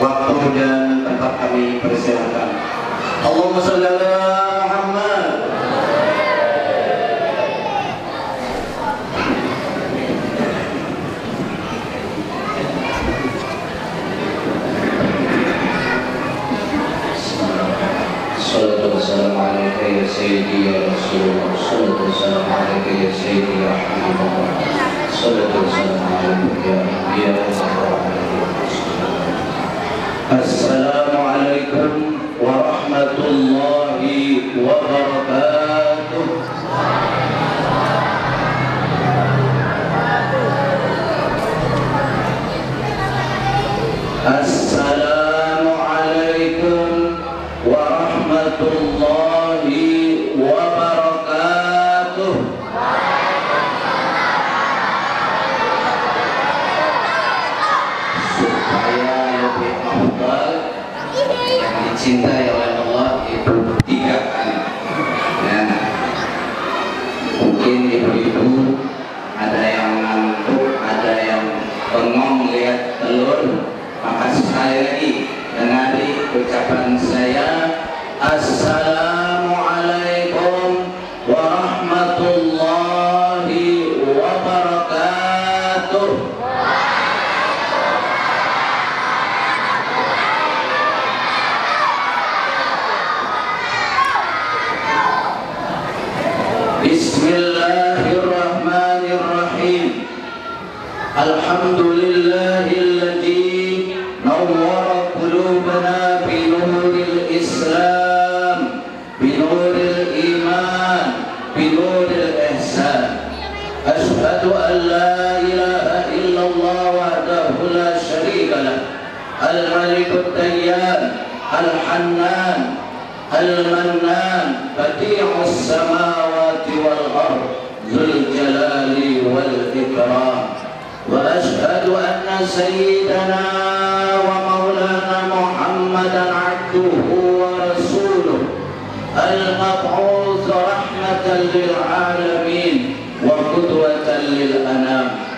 waktu dan tempat kami persilakan. Allahumma shalli ala Muhammad. Salatu wassalamu alaika ya sayyidi ya Rasulullah. Salatu wassalamu alaika ya sayyidi ya Habibullah. Salatu wassalamu alaika ya Nabiya wa Assalamualaikum warahmatullahi wabarakatuh. Assalamualaikum warahmatullahi wabarakatuh. Supaya lebih afdal, yang dicintai oleh Allah itu 3 kali. Nah, mungkin ibu-ibu ada yang ngantuk, ada yang bengong lihat telur, maka sekali lagi dengar ucapan saya. Assalamualaikum warahmatullahi wabarakatuh. Bismillahirrahmanirrahim. Alhamdulillahilladzi nawwara qulubana binuril Islam, binuril iman, binuril ihsan. Asyhadu an la ilaha illallah wahdahu la syarika lah, al-malikut tayyan, al-hannan, al-mannan, badi'us samawati wal ard, dzul jalali wal ikram. Wa ashhadu anna sayyidana wa maulana Muhammadan abduhu wa rasuluh, al-mab'uts rahmatan lil alamin wa qudwatan lil anam.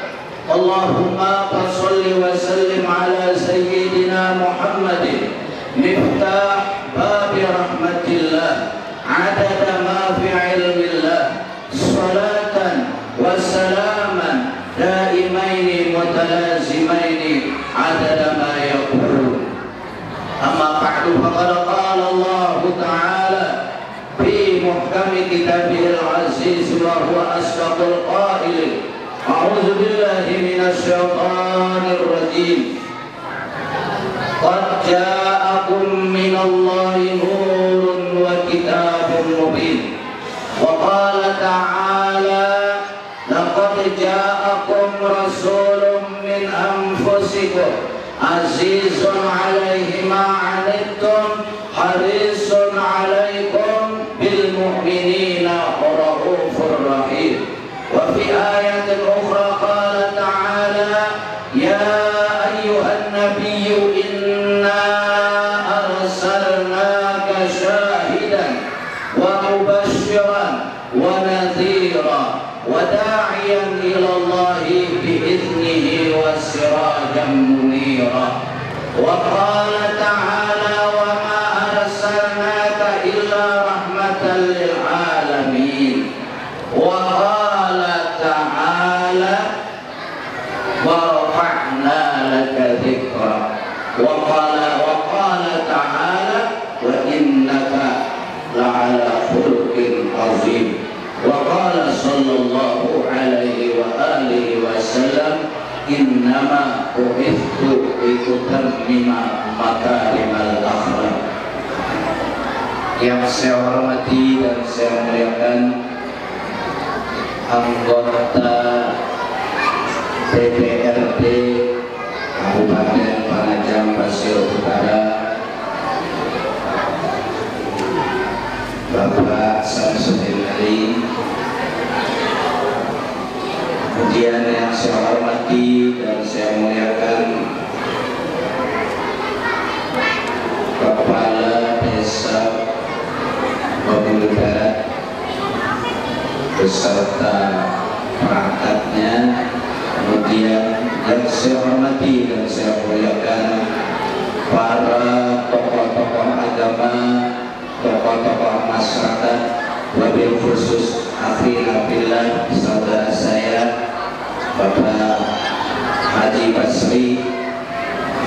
Allahumma shalli wa sallim ala sayyidina Muhammadin miftah babi rahmatillah, adada ma fi ilmillah, salatan wa salaman daimaini mutalazimaini adada ma yaqul. Amma ba'du, faqad qala Allah ta'ala fi muhkami kitabihil aziz wa huwa asdaqul qailin. A'udzu billahi minasy syaithanir rajim. Qad ja'akum minallahi nurun wa kitabun mubin. Wa qala ta'ala laqad ja'akum rasulun min anfusikum azizun 'alaihi ma 'anittum harisun 'alaikum bil mu'minina raufur rahim. Wa fi ayatin ukhra qala ta'ala ya ayyuhan nabiyyu inna arsalnaka syahidan wa mubasysyiran wa nadhira wa da'iyan ila Allahi bi'idnihi wa sirajan munira. Wa qala ta'ala wa ma arsalnaka illa rahmatan lil alamin. Wa qala ta'ala wa rafa'na laka dzikra. Wa qala ta'ala wa innaka la'ala khuluqin 'azim. Wa qala sallallahu alaihi wa alihi wa sallam innama bu'ithtu litammima makarimal akhlaq. Yang saya hormati dan saya muliakan anggota DPRD Kabupaten Penajam Pasir Utara, Bapak Samsudin Ali. Kemudian yang saya hormati dan saya muliakan Kepala Desa Mobil Barat beserta perangkatnya. Kemudian yang saya hormati dan saya muliakan para tokoh-tokoh agama, tokoh-tokoh masyarakat, wabil khusus akhina billah, saudara saya Bapak Haji Basri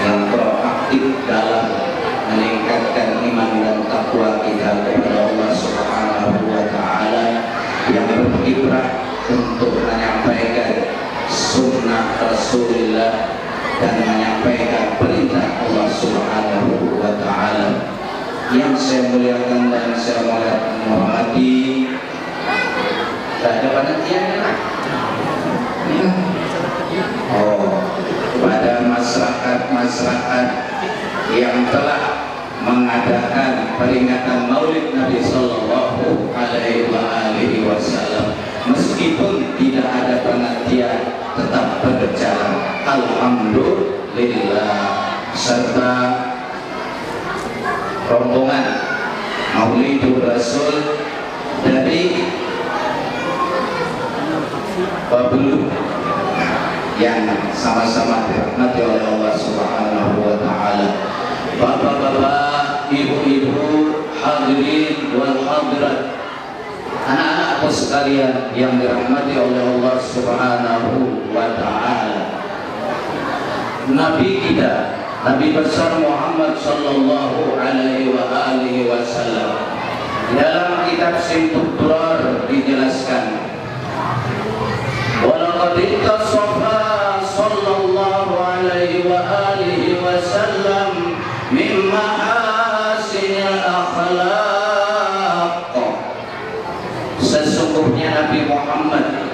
yang proaktif dalam meningkatkan iman dan takwa kita kepada Allah Subhanahu wa Ta'ala, yang berkiprah untuk menyampaikan sunnah Rasulullah dan menyampaikan perintah Allah Subhanahu wa Ta'ala. Yang saya muliakan dan saya menghormati, tak ada penantian lah. Kepada masyarakat yang telah mengadakan peringatan Maulid Nabi Sallallahu Alaihi Wasallam, meskipun tidak ada penantian tetap berjalan, alhamdulillah, serta rombongan Maulidur Rasul dari Babulu yang sama-sama dirahmati oleh Allah Subhanahu wa Ta'ala. Bapak-bapak, ibu-ibu, hadirin wal hadirat, anak-anakku sekalian yang dirahmati oleh Allah Subhanahu wa Ta'ala. Nabi kita, Nabi besar Muhammad sallallahu alaihi wasallam, dalam kitab Simtud Durar dijelaskan, walaqad ittasafa sallallahu alaihi wasallam min mahasinil akhlaq. Sesungguhnya Nabi Muhammad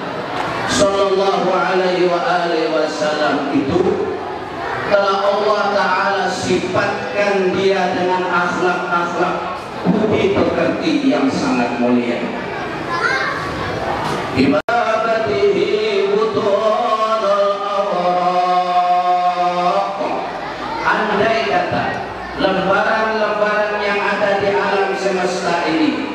sallallahu alaihi wasallam itu telah Allah Ta'ala sifatkan dia dengan akhlak-akhlak budi pekerti yang sangat mulia. Ibadatihi butunul awraq. Andai kata lembaran-lembaran yang ada di alam semesta ini,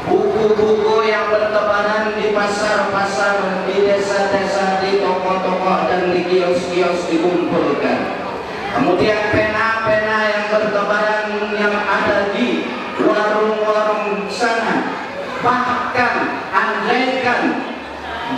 buku-buku yang bertebaran di pasar-pasar, di desa-desa, di toko-toko dan di kios-kios dikumpulkan, kemudian pena-pena yang bertebaran yang ada di warung-warung sana, bahkan andaikan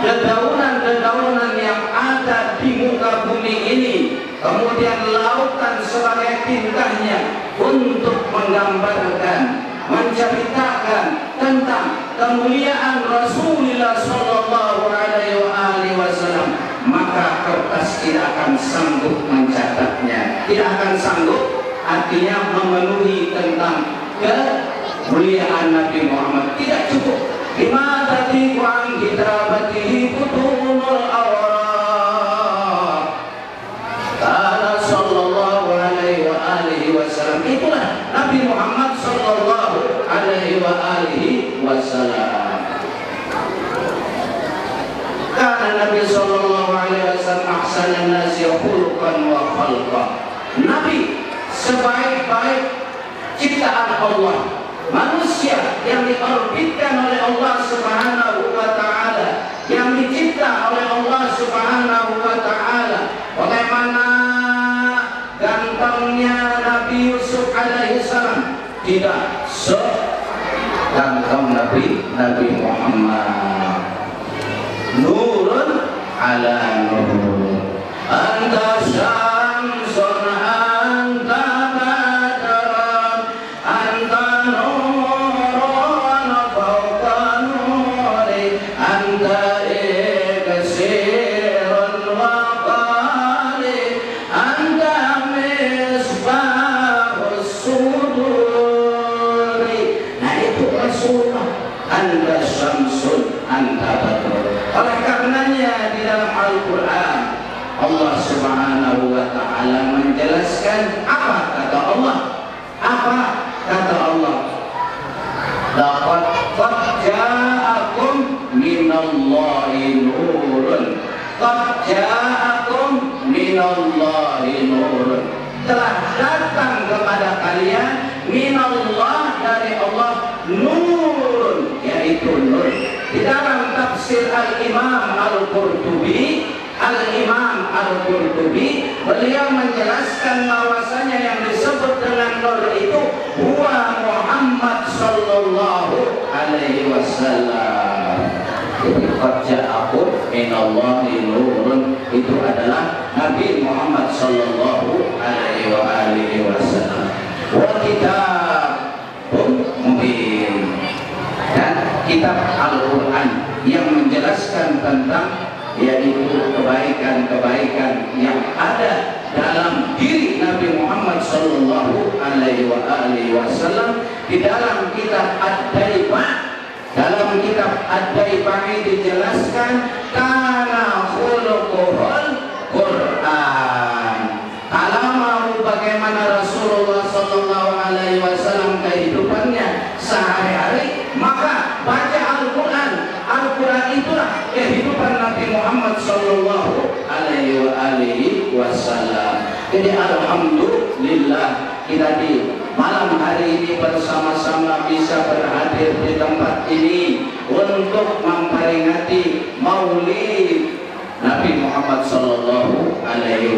dedaunan-dedaunan yang ada di muka bumi ini, kemudian lautan sebagai tintanya untuk menggambarkan, menceritakan tentang kemuliaan Rasulullah sallallahu alaihi wasallam, maka kertas tidak akan sanggup mencatatnya, tidak akan sanggup, artinya memenuhi tentang kemuliaan Nabi Muhammad, tidak cukup. Lima tadi kuang kitabatihi butunul awraq. Ta'ala sallallahu alaihi wasallam, itulah Nabi Muhammad sallallahu alaihi wasallam. Karena Nabi sallallahu alaihi wasallam ahsanan nasi khuluqan wa khalqa. Nabi sebaik-baik ciptaan Allah, manusia yang diorbitkan oleh Allah Subhanahu wa Ta'ala, yang dicipta oleh Allah Subhanahu wa Ta'ala. Bagaimana gantengnya Nabi Yusuf alaihi salam, tidak seganteng Nabi Muhammad. Nurun ala nur, anta syamsun anta badran, anta nurun fawqa nuri, anta iksirun wa qali, anta misbahus suduri. Nah itu Rasulullah, anta syamsun anta badran. Oleh karenanya di dalam Al-Quran Allah Subhanahu wa Ta'ala menjelaskan, apa kata Allah? Apa kata Allah? Laqad ja'akum minallahi nurun, qad ja'akum minallahi nurun, telah datang kepada kalian minallah, dari Allah, nurun, yaitu nur. Di dalam tafsir Al-Imam Al-Qurtubi, beliau menjelaskan bahwasanya yang disebut Nur itu huwa Muhammad sallallahu alaihi wasallam. Jadi qad ja'akum minallahi nurun itu adalah Nabi Muhammad sallallahu alaihi wasallam. Wa kitabun mubin, dan kitab Al-Quran yang menjelaskan tentang yaitu kebaikan-kebaikan yang ada dalam diri Nabi Muhammad sallallahu alaihi wasallam. Di dalam kitab Ad-Daibah, dalam kitab Ad-Daibah dijelaskan kana khuluquhul Quran. Kalau mau bagaimana Rasulullah sallallahu alaihi wasallam kehidupannya sehari-hari, maka baca Al-Quran. Al-Quran itulah kehidupan Nabi Muhammad sallallahu alaihi wasallam. Jadi alhamdulillah kita di malam hari ini bersama-sama bisa berhadir di tempat ini untuk memperingati Maulid Nabi Muhammad sallallahu alaihi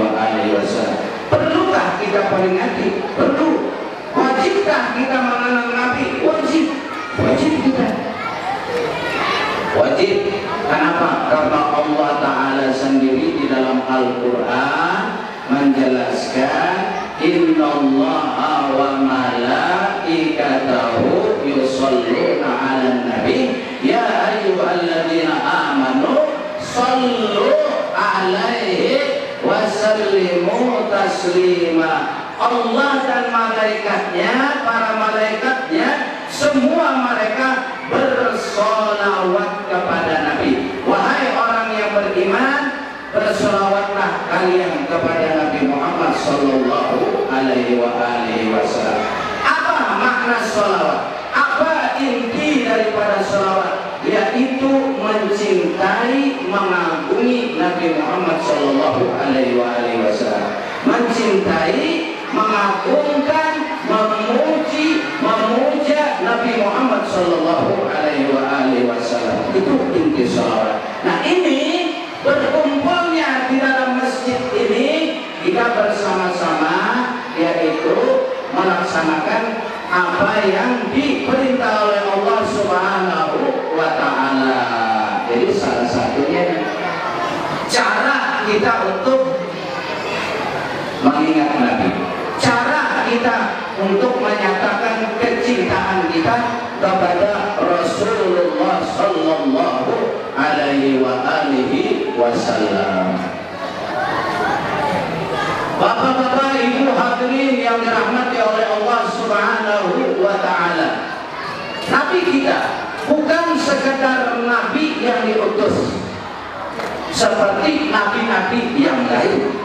wasallam. Perlukah kita peringati? Perlu. Wajibkah kita mengenang Nabi? Wajib. Wajib kita. Wajib. Kenapa? Karena Allah Ta'ala sendiri di dalam Al-Quran menjelaskan innallaha wa malaikatahu yusholluna 'alan nabi ya ayyuhalladzina amanu shollu 'alaihi wa sallimu taslima. Allah dan malaikatnya, para malaikatnya, semua mereka bersolawat kepada Nabi. Wahai orang yang beriman, bersolawatlah kalian kepada Nabi Muhammad sallallahu alaihi wasallam. Apa makna solawat? Apa inti daripada solawat? Yaitu mencintai, mengagumi Nabi Muhammad sallallahu alaihi wasallam. Mencintai, mengagungkan, memuji, memuja Nabi Muhammad sallallahu alaihi wasallam. Itu inti salawat. Nah, ini berkumpulnya di dalam masjid ini kita bersama-sama yaitu melaksanakan apa yang diperintah oleh Allah Subhanahu wa Ta'ala. Jadi salah satunya cara kita untuk mengingat Nabi, cara kita untuk menyatakan kecintaan kita kepada Rasulullah sallallahu alaihi wasallam. Bapak-bapak, ibu hadirin yang dirahmati oleh Allah Subhanahu wa Ta'ala, Nabi kita bukan sekedar Nabi yang diutus seperti nabi-nabi yang lain.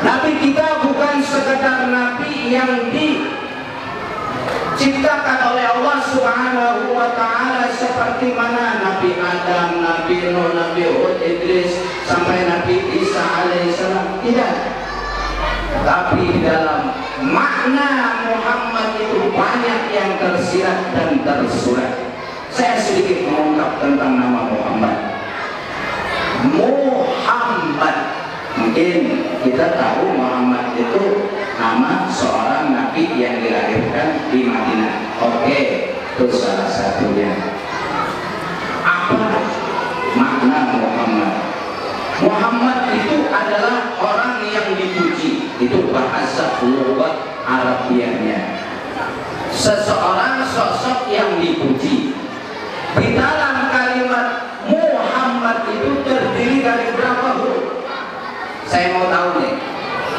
Nabi kita bukan sekedar Nabi yang diciptakan oleh Allah Subhanahu wa Ta'ala seperti mana Nabi Adam, Nabi Nuh, Nabi Hud, Idris sampai Nabi Isa alaihissalam. Tidak. Tapi dalam makna Muhammad itu banyak yang tersirat dan tersurat. Saya sedikit mengungkap tentang nama Muhammad. Muhammad, mungkin kita tahu Muhammad itu nama seorang nabi yang dilahirkan di Madinah. Oke, itu salah satunya. Apa makna Muhammad? Muhammad itu adalah orang yang dipuji. Itu bahasa lughat Arabiahnya. Seseorang sosok yang dipuji. Di dalam kalimat Muhammad itu terdiri dari berapa huruf? Saya mau tahu nih,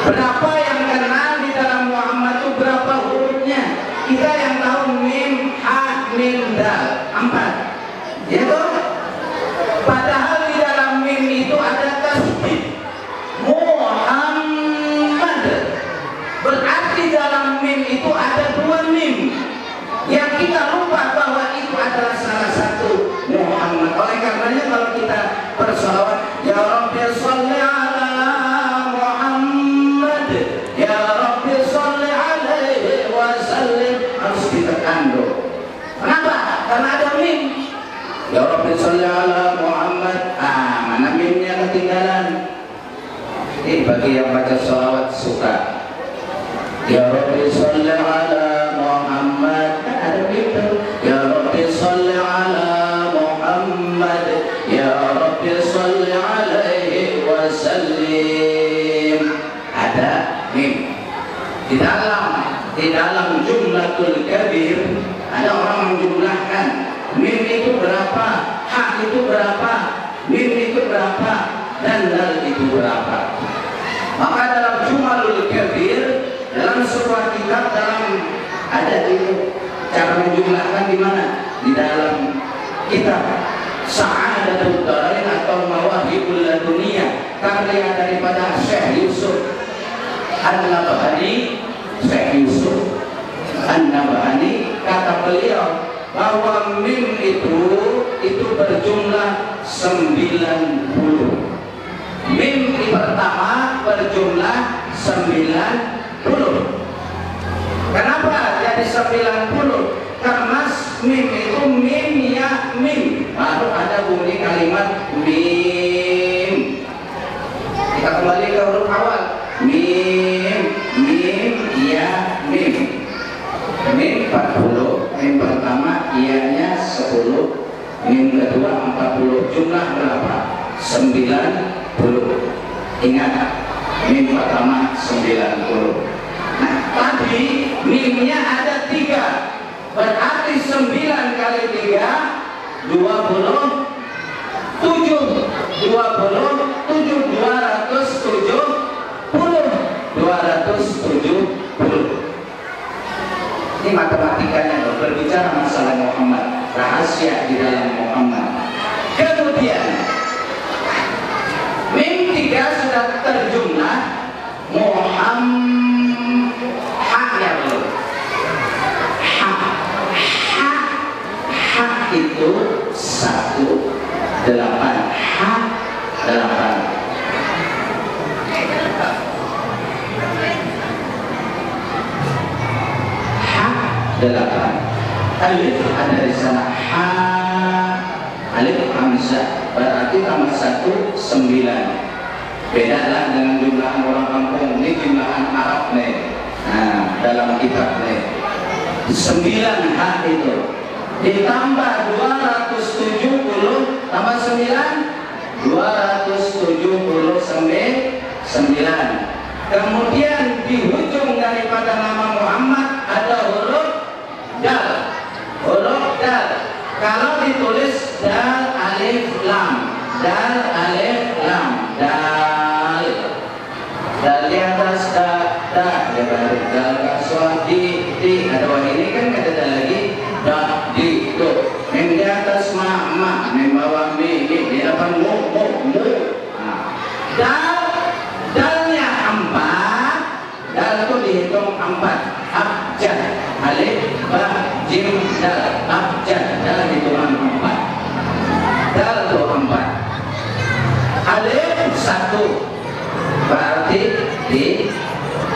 berapa yang kenal di dalam Muhammad itu berapa hurufnya? Kita yang tahu mim, ha, mim, dal, 4. Ya toh? Padahal di dalam mim itu ada tasbih Muhammad. Berarti dalam mim itu ada 2 mim. Yang kita lupa bahwa itu adalah salah satu Muhammad. Oleh karenanya kalau kita bersolawat, ya Rabbi sholli ala Muhammad, ya Rabbi sholli alaihi wasallim, harus ditekan dulu. Kenapa? Karena ada mim. Ya Rabbi sholli ala Muhammad. Mana mimnya ketinggalan? Ini bagi yang baca sholawat suka. Ya Rabbi sholli ala Muhammad. Kan ada begitu. Ya Rabbi sholli ala Muhammad. Ya Rabbi sholli alaihi wasallim. Ada mim. Di dalam jumlatul kabir ada orang menjumlahkan mim itu berapa, ha itu berapa, mim itu berapa, dan dal itu berapa. Maka dalam Jumalul Kabir, dalam sebuah kitab, dalam ada itu cara menjumlahkan di mana? Di dalam kitab Sa'adatul Darain atau Mawahibul Laduniyah karya daripada Syekh Yusuf An-Nabhani. Syekh Yusuf An-Nabhani kata beliau bahwa mim itu berjumlah 90. Mim pertama berjumlah 90. Kenapa jadi 90? Karena mim itu mim ya mim, baru ada bunyi kalimat mim. Kita kembali ke huruf awal. Mim ya mim. Mim 40, mim pertama ianya 10, mim kedua 40. Jumlah berapa? 90. Ingat, mim pertama 90. Nah, tadi mimnya ada 3. Berarti 9 kali 3 27. 270. Ini matematikanya loh, berbicara masalah Muhammad, rahasia di dalam Muhammad. Kemudian mim 3 sudah terjumlah Muhammad, haknya belum. Hak itu 18. Hak 8. Alif ada di sana, ha alif hamzah, berarti tambah 1 9. Bedalah dengan jumlahan orang kampung, ini jumlahan Arab nih. Nah, dalam kitab nih 9 ha itu ditambah 270 tambah 9 279. Kemudian di ujung daripada nama Muhammad ada huruf dal. Huruf dal. Kalau ditulis dal alif lam, dal alif lam, dal. Dal di atas da, dal kaswah di. Ada wah ini kan ada dal lagi, da di tu. Mim di atas ma, mim bawah mi, di depan mu. Nah, dalnya 4, dal itu dihitung 4. Abjad, alif, ba, jim, dal. Abjad, dal hitungan 4. Dal itu 4. Alif 1, berarti di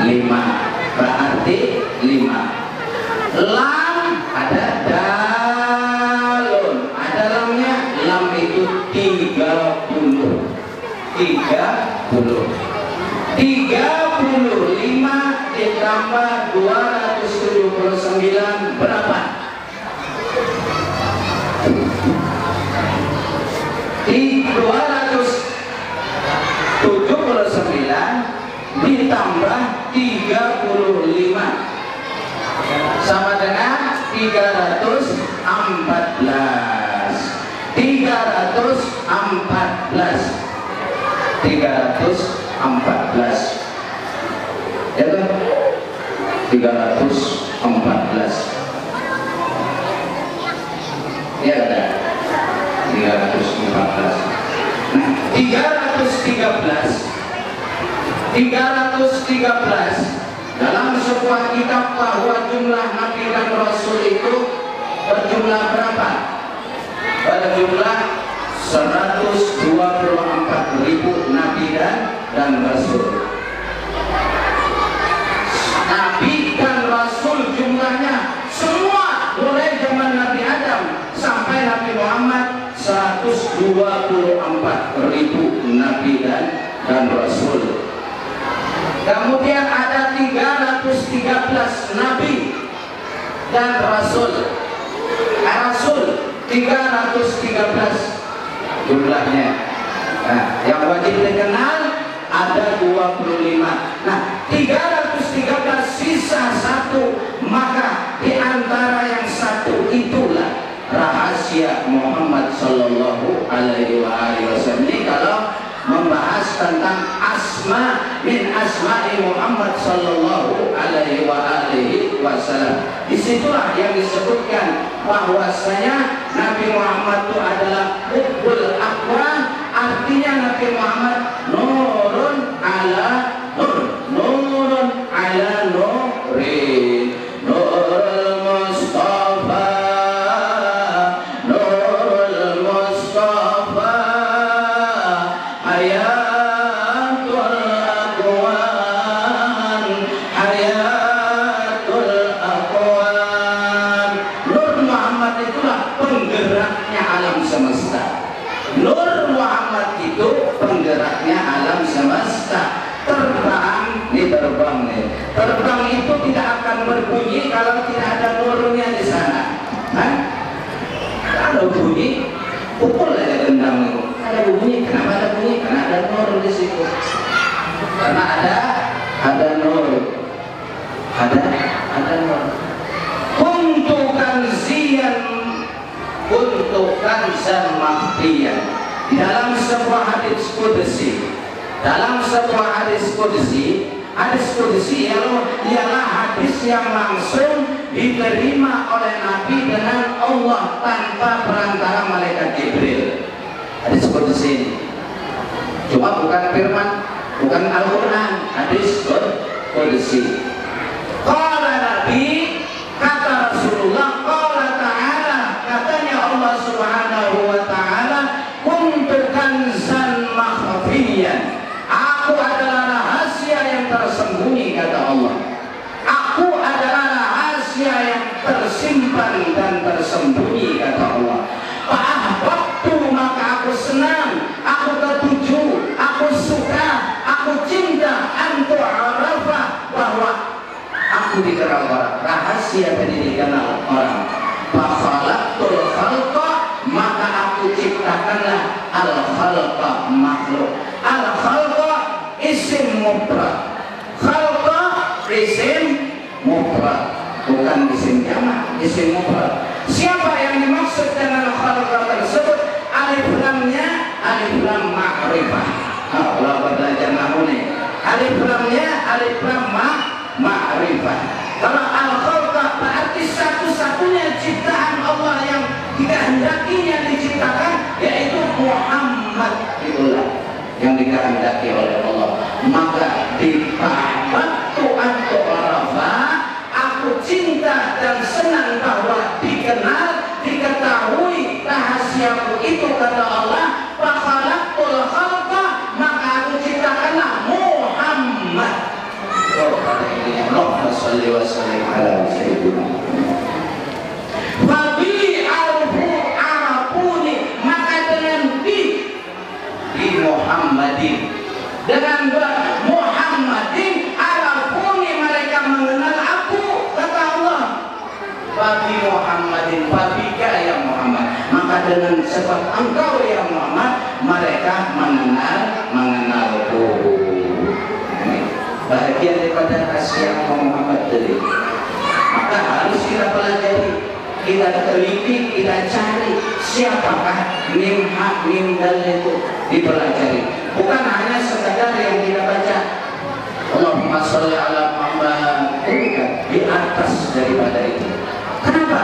5. Berarti 5. Lam ada dalun, ada lamnya. Lam itu 30. 35 ditambah 279 berapa? 279 ditambah 35 sama dengan 314. 314 ya kan? 314 ya ada 314. Nah, 313 dalam sebuah kitab bahwa jumlah nabi dan rasul itu berjumlah berapa? Berjumlah 124.000 nabi dan rasul. Nabi dan rasul jumlahnya semua mulai zaman Nabi Adam sampai Nabi Muhammad 124.000 nabi dan rasul. Kemudian ada 313 nabi dan rasul. Rasul 313 jumlahnya. Nah, yang wajib dikenal ada 25. Nah, 313 sisa satu, maka di antara yang satu itulah rahasia Muhammad Sallallahu Alaihi Wasallam. Ini kalau membahas tentang asma min asma'i Muhammad Sallallahu Alaihi Wasallam, disitulah yang disebutkan bahwasanya Nabi Muhammad itu adalah Hubbul Aqwan, artinya Nabi Muhammad nurun ala nur, nurun ala nurin, nurul Mustafa, nurul Mustafa, hayatul aqwan, hayatul aqwan. Nur Muhammad itulah penggeraknya alam semesta. Nur Muhammad itu penggeraknya alam semesta. Terbang, nih terbang nih. Terbang itu tidak akan berbunyi kalau tidak ada nurnya di sana. Hah? Kalau bunyi, pukul aja gendang itu. Ada bunyi, kenapa ada bunyi? Karena ada nur di situ. Karena ada nur. Ada nur. Untuk kanzan makhfiyan. Di dalam sebuah hadis qudsi, hadis qudsi ialah hadis yang langsung diterima oleh Nabi dengan Allah tanpa perantara malaikat Jibril. Hadis qudsi ini cuma bukan firman, bukan Al-Quran, hadis qudsi. Qala Nabi, kata Rasulullah, qala ta'ala, katanya Allah Subhanahu wa ta'ala, kuntu kanzan makhfiyan, aku adalah rahasia yang tersembunyi, kata Allah. Aku adalah rahasia yang tersimpan dan tersembunyi, kata Allah. Fa'ahbabtu, maka aku senang, aku ketuju, aku suka, aku cinta, antu arafa, bahwa aku dikenal orang, rahasia tadi dikenal orang. Fakhalaqtul khalqa, maka aku ciptakanlah al-khalqa, makhluk. Al-khalqa isim mufrad, khalqa isim mufrad, bukan isim jamak, isim mufrad. Siapa yang dimaksud dengan khalqa tersebut? Alif lamnya alif lam ma'rifah. Kalau belajar nahwu nih, alif lamnya alif lam ma'rifah. Kalau al-khalqa berarti satu-satunya ciptaan Allah yang dikehendakinya diciptakan, yaitu Muhammad, itulah yang dikehendaki oleh Allah. Maka dipahami antu arafa, aku cinta dan senang bahwa dikenal, diketahui rahasiaku itu, kata Allah. Fakhalaqtul khalqa, maka aku ciptakanlah Muhammad. Allahumma shalli wa sallim ala sayyidina Fabi arafuni, maka dengan di Muhammadin, dengan Muhammadin arafuni, mereka mengenal aku, kata Allah. Fabi Muhammadin, fabika ya Muhammad, maka dengan sebab engkau ya Muhammad, mereka mengenalku. Bahagia daripada rahasia Muhammad tadi. Maka harus kita pelajari, kita teliti, kita cari siapakah mim hak mim dal itu, dipelajari. Bukan hanya sekadar yang kita baca Allahumma sholli ala Muhammad, bukan, di atas daripada itu. Kenapa?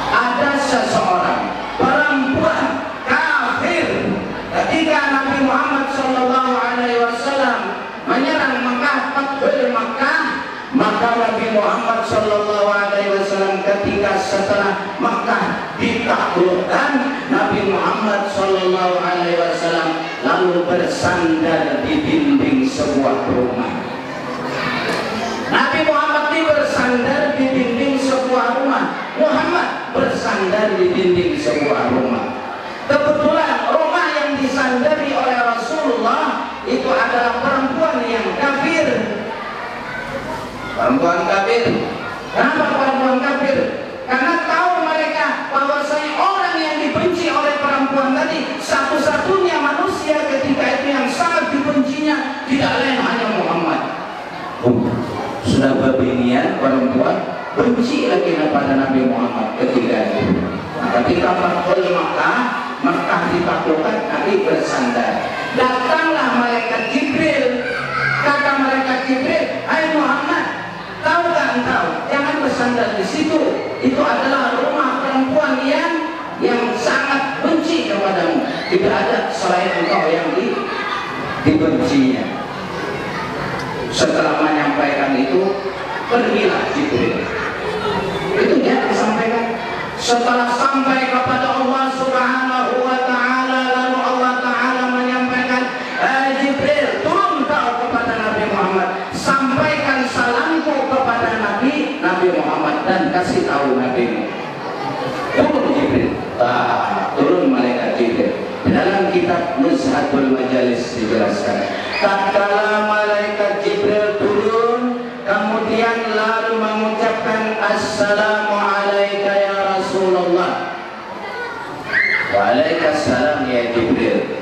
Ada seseorang perempuan kafir ketika Nabi Muhammad Sallallahu Alaihi Wasallam menyerang Makkah, Fathul Makkah, maka Nabi Muhammad Sallallahu Alaihi Wasallam ketika setelah Makkah ditaklukkan, Nabi Muhammad Sallallahu Alaihi Wasallam lalu bersandar di dinding sebuah rumah. Nabi Muhammad bersandar di dinding sebuah rumah. Muhammad bersandar di dinding sebuah rumah. Kebetulan rumah yang disandari oleh Rasulullah itu adalah perempuan yang kafir. Perempuan benci lagi kepada Nabi Muhammad ketika itu. Nah, ketika Fathul Makkah ditaklukkan, Nabi bersandar. Datanglah malaikat Jibril. Kata malaikat Jibril, "Hai Muhammad, tahu tak engkau, jangan bersandar di situ. Itu adalah rumah perempuan yang sangat benci kepadamu. Tidak ada selain engkau yang dibencinya." Setelah menyampaikan itu, pergilah Jibril. Itu dia disampaikan. Setelah sampai kepada Allah Subhanahu wa Ta'ala, lalu Allah Ta'ala menyampaikan, Jibril, turun kau kepada Nabi Muhammad, sampaikan salamku kepada Nabi Muhammad dan kasih tahu Nabi. Turun Jibril. Turun malaikat Jibril. Dalam kitab Nuzhatul Majalis dijelaskan, tatkala malaikat Jibril turun, kemudian lalu mengucapkan assalamu alayka ya Rasulullah. Waalaikumsalam ya Jibril.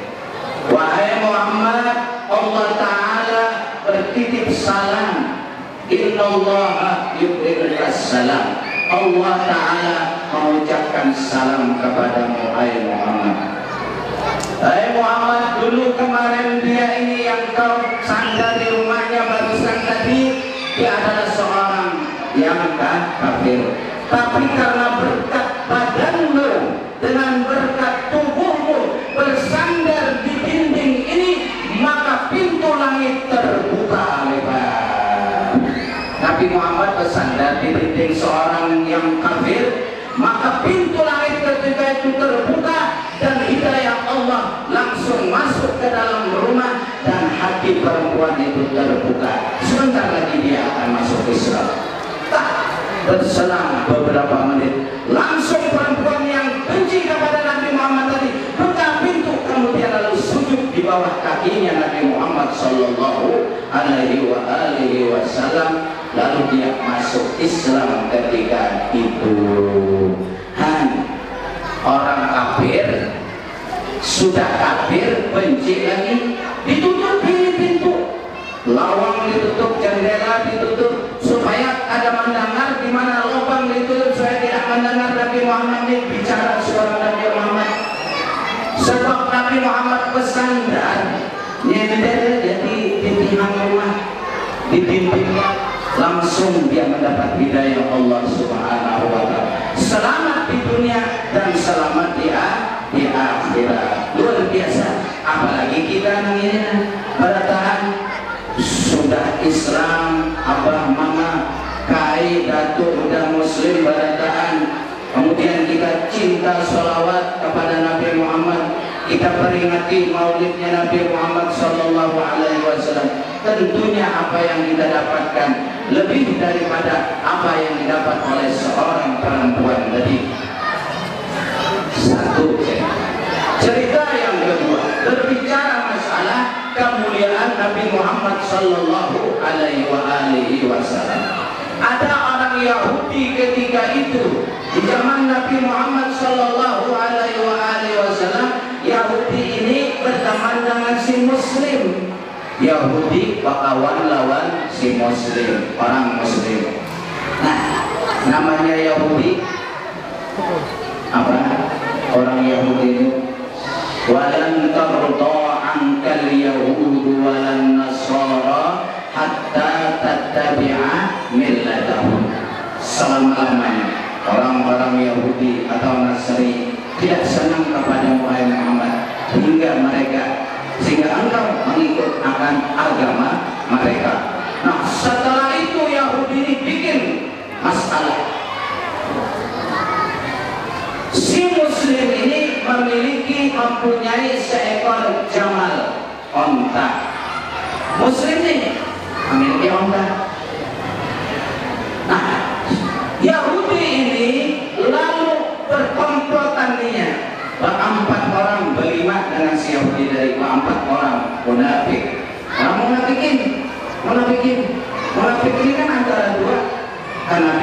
Wahai Muhammad, Allah Ta'ala bertitip salam. Innallaha yubrikas salam. Allah Ta'ala mengucapkan salam kepadamu, hai Muhammad. Hai Muhammad, dulu kemarin dia ini yang kau sandar di rumahnya barusan tadi, dia adalah seorang yang kafir. Tapi karena berkat badanmu dengan berkat tubuhmu bersandar di dinding ini, maka pintu langit terbuka lebar. Nabi Muhammad bersandar di dinding seorang yang kafir, maka pintu langit ketika itu terbuka dan hidayah Allah langsung masuk ke dalam rumah dan hati perempuan itu terbuka. Sebentar lagi dia akan masuk Islam. Berselang beberapa menit, langsung perempuan yang benci kepada Nabi Muhammad tadi buka pintu, kemudian lalu sujud di bawah kakinya Nabi Muhammad Sallallahu Alaihi Wasallam, lalu dia masuk Islam ketika itu. Orang kafir sudah kafir, benci lagi, ditutup pintu, lawang ditutup, jendela ditutup, supaya ada mendengar, di mana lubang ditutup supaya tidak mendengar Nabi Muhammad ini bicara suara Nabi Muhammad. Sebab Nabi Muhammad bersandar jadi di tiang rumah, di dindingnya, langsung dia mendapat hidayah Allah Subhanahu wa Ta'ala. Selamat di dunia dan selamat di akhirat. Luar biasa. Apalagi kita ini bertahan sudah Islam, abah mama kai datuk udah muslim bertahan, kemudian kita cinta sholawat kepada Nabi Muhammad, kita peringati maulidnya Nabi Muhammad Sallallahu Alaihi Wasallam. Tentunya apa yang kita dapatkan lebih daripada apa yang didapat oleh seorang perempuan tadi. Satu cerita yang kedua berbicara masalah kemuliaan Nabi Muhammad Sallallahu Alaihi Wasallam. Ada orang Yahudi ketika itu di zaman Nabi Muhammad Sallallahu Alaihi Wasallam. Yahudi ini berteman dengan si Muslim. Yahudi bakawan lawan si Muslim, orang Muslim. Nah, namanya Yahudi apa? Orang Yahudi itu walan tarda ankal yahudu walan nasara hatta tattabi'a millatahum. Selama-lamanya orang-orang Yahudi atau Nasrani tidak senang kepada Muhammad sehingga engkau mengikut akan agama mereka. Nah, setelah itu Yahudi ini bikin masalah. Si Muslim ini mempunyai seekor jamal, onta. Muslim ini memiliki onta. Nah, Yahudi ini lalu berkomplotan niat. Empat orang berlima dengan si Yahudi dari empat orang munafik. Munafik ini kan antara dua, karena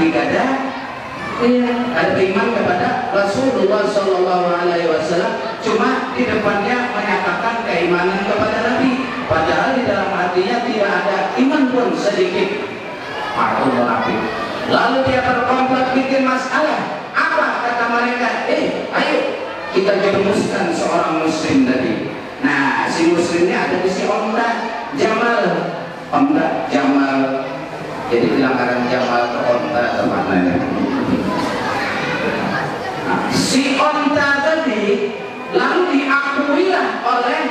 ada iman kepada Rasulullah Sallallahu Alaihi Wasallam, cuma di depannya menyatakan keimanan kepada Nabi, padahal di dalam hatinya tidak ada iman pun sedikit. Itu munafik. Lalu dia berkomplot bikin masalah. Apa kata mereka? Ayo kita jerumuskan seorang muslim tadi. Nah, si muslimnya ada di si onta Jamal. Onta Jamal. Jadi pelanggaran Jamal ke onta kemana ya? Nah, si onta tadi lalu diakuilah oleh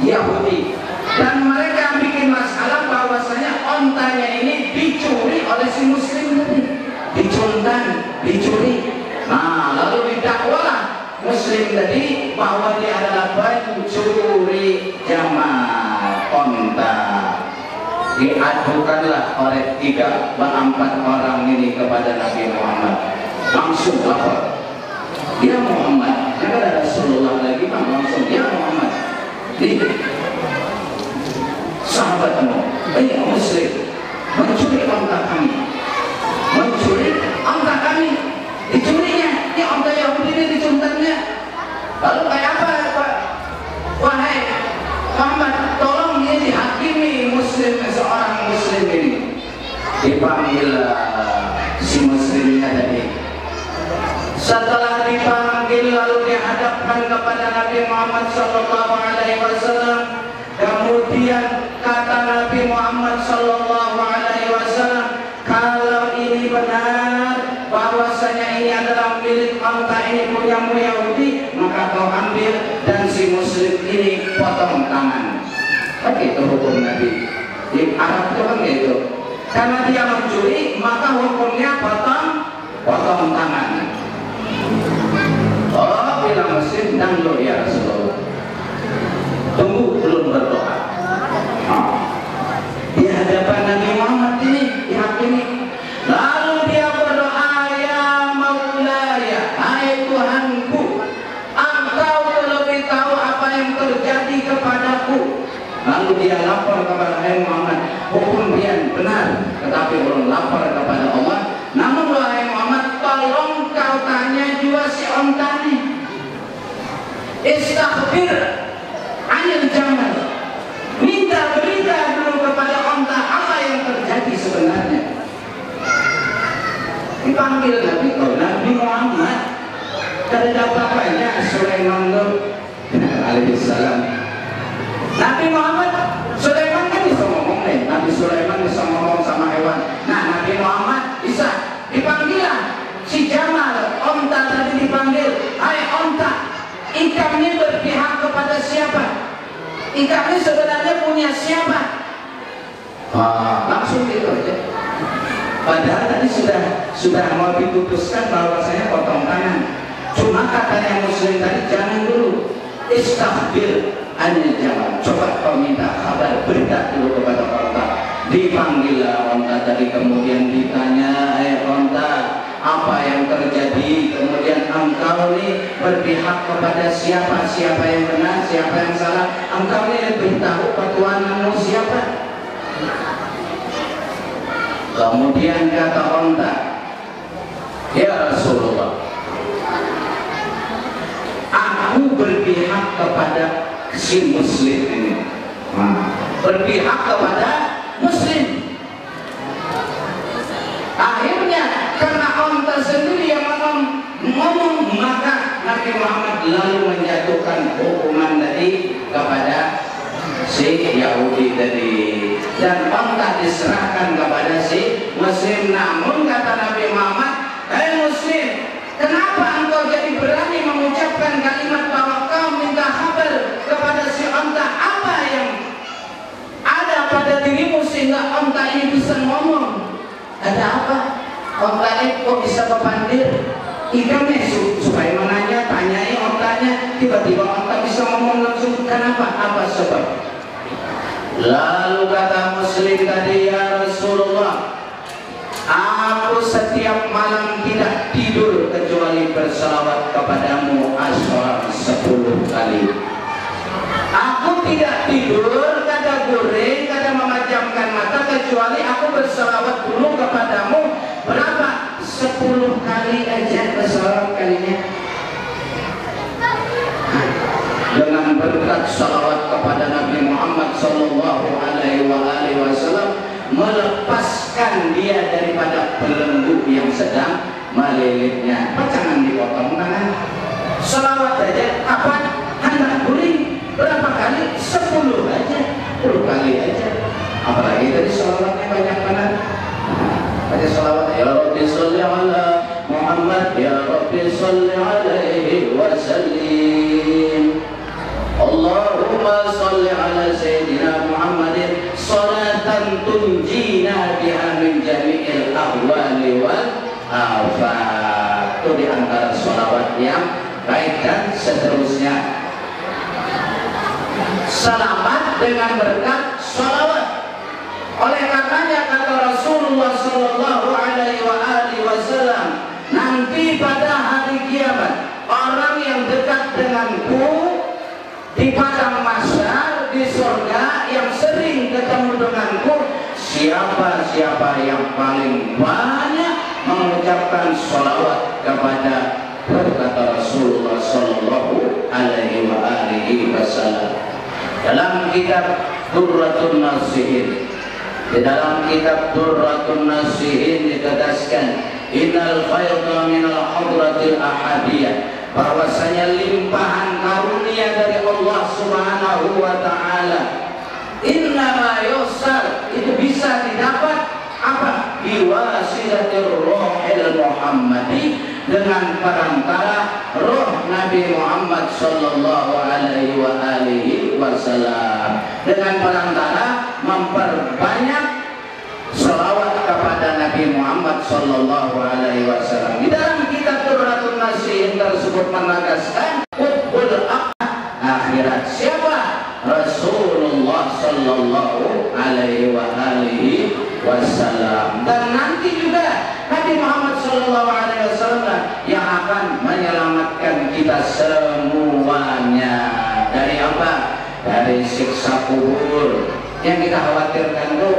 Yahudi, dan mereka bikin masalah bahwasanya ontanya ini dicuri oleh si muslim tadi, dicuri. Nah, lalu didakwalah muslim tadi bahwa dia adalah pencuri Jamal onta. Diadukanlah oleh 3-4 orang ini kepada Nabi Muhammad. Langsung lapor, ya Muhammad, jangan ada Rasulullah lagi bang, langsung ya Muhammad, ini sahabatmu muslim mencuri onta kami, dicurinya, ini onta Yahudi ini dicuntannya. Lalu kayak apa Pak? Wahai Muhammad, tolong dia dihakimi muslim, seorang muslim ini. Dipanggil si muslimnya tadi. Setelah dipanggil lalu dihadapkan kepada Nabi Muhammad SAW. Kemudian kata Nabi Muhammad SAW, kalau ini benar bahwasanya ini adalah milik onta ini punyamu Yahudi, maka kau ambil dan si muslim ini potong tangan. Begitu hukum Nabi. Di Arab itu kan gitu. Karena dia mencuri, maka hukumnya potong tangan. Oh, bilang muslim, dan lo ya Rasulullah, tunggu belum berdoa. Di hadapan Nabi Muhammad ini dihakimi. Lalu dia berdoa, ya Maulaya, hai Tuhanku, Engkau lebih tahu apa yang terjadi kepadaku. Lalu dia lapor kepada Muhammad, hukum dia benar, tetapi belum lapor kepada Allah. Namun wahai Muhammad, tolong kau tanya juga si onta ini. Istaghfir anil Jamal, minta berita dulu kepada onta apa yang terjadi sebenarnya. Dipanggil Nabi Muhammad, ada bapaknya Sulaiman alaihissalam. Nabi Muhammad, Sulaiman kan bisa ngomong nih, Nabi Sulaiman bisa ngomong sama hewan. Nah, Nabi Muhammad bisa. Dipanggillah si Jamal, onta tadi dipanggil, hai onta, ikannya berpihak kepada siapa? Ikannya sebenarnya punya siapa? Langsung gitu aja. Padahal tadi sudah mau diputuskan bahwasanya potong tangan. Cuma katanya muslim tadi, jangan dulu, istaghfir anil Jamal, coba kau minta kabar, berita dulu kepada onta. Dipanggillah onta tadi, kemudian ditanya, onta, apa yang terjadi? Kemudian engkau ini berpihak kepada siapa? Siapa yang benar, siapa yang salah? Engkau ini lebih tahu ketuhananmu siapa? Kemudian kata onta, ya Rasulullah, aku berpihak kepada si muslim ini. Berpihak kepada muslim. Akhirnya karena onta sendiri yang ngomong, maka Nabi Muhammad lalu menjatuhkan hukuman tadi kepada si Yahudi tadi, dan onta diserahkan kepada si muslim. Namun kata Nabi Muhammad, hei muslim, kenapa engkau jadi berani mengucapkan kalimat bahwa kau minta kabar kepada si onta? Apa yang ada pada dirimu sehingga onta ini bisa ngomong? Ada apa? Onta ini kok bisa kepandir? Ikannya supaya menanya, tanyai ontanya, tiba-tiba onta bisa ngomong langsung. Kenapa? Apa sebab? Lalu kata muslim tadi, ya Rasulullah, aku setiap malam tidak tidur kecuali berselawat kepadamu asal 10 kali. Aku tidak tidur, kada goreng, kada memejamkan mata, kecuali aku berselawat dulu kepadamu. Berapa? 10 kali aja berselawat kalinya. Dengan berkat salawat kepada Nabi Muhammad SAW, melepaskan lepaskan dia daripada belenggu yang sedang melilitnya. Jangan dipotong tangan. Selawat aja kapan hendak guling berapa kali? 10 aja, 10 kali aja. Apalagi tadi selawatnya banyak banget. Baca selawat, ya Rabbi sholli ala Muhammad, ya Rabbi sholli alaihi wa sallim. Allahumma sholli ala Sayyidina Muhammadin salatan tunjina biha min jami'il ahwali wal afat. Itu diantara sholawat yang baik dan seterusnya. Selamat dengan berkat sholawat. Oleh karenanya kata Rasulullah Sallallahu Alaihi Wasallam, nanti pada hari kiamat orang yang dekat denganku di padang mahsyar di surga yang sering ketemu denganku, siapa yang paling banyak mengucapkan sholawat kepada berkata Rasulullah Sallallahu Alaihi Wasallam dalam kitab Durratun Nasihin. Di dalam kitab Durratun Nasihin ditegaskan, innal fayda minal hadratil ahadiyah, bahwasanya limpahan karunia dari Allah Subhanahu wa taala, innama yusar, itu bisa didapat apa? Biwasilatir ruhil Muhammadi, dengan perantara roh Nabi Muhammad sallallahu alaihi wasallam, dengan perantara memperbanyak selawat kepada Nabi Muhammad sallallahu alaihi wasallam. Di dalam kitab Durratun Nasihin tersebut menegaskan hubbul akhirat. Siapa? Rasulullah sallallahu alaihi wasallam. Dan nanti juga Nabi Muhammad sallallahu alaihi wasallam yang akan menyelamatkan kita semuanya dari apa? Dari siksa kubur. Yang kita khawatirkan itu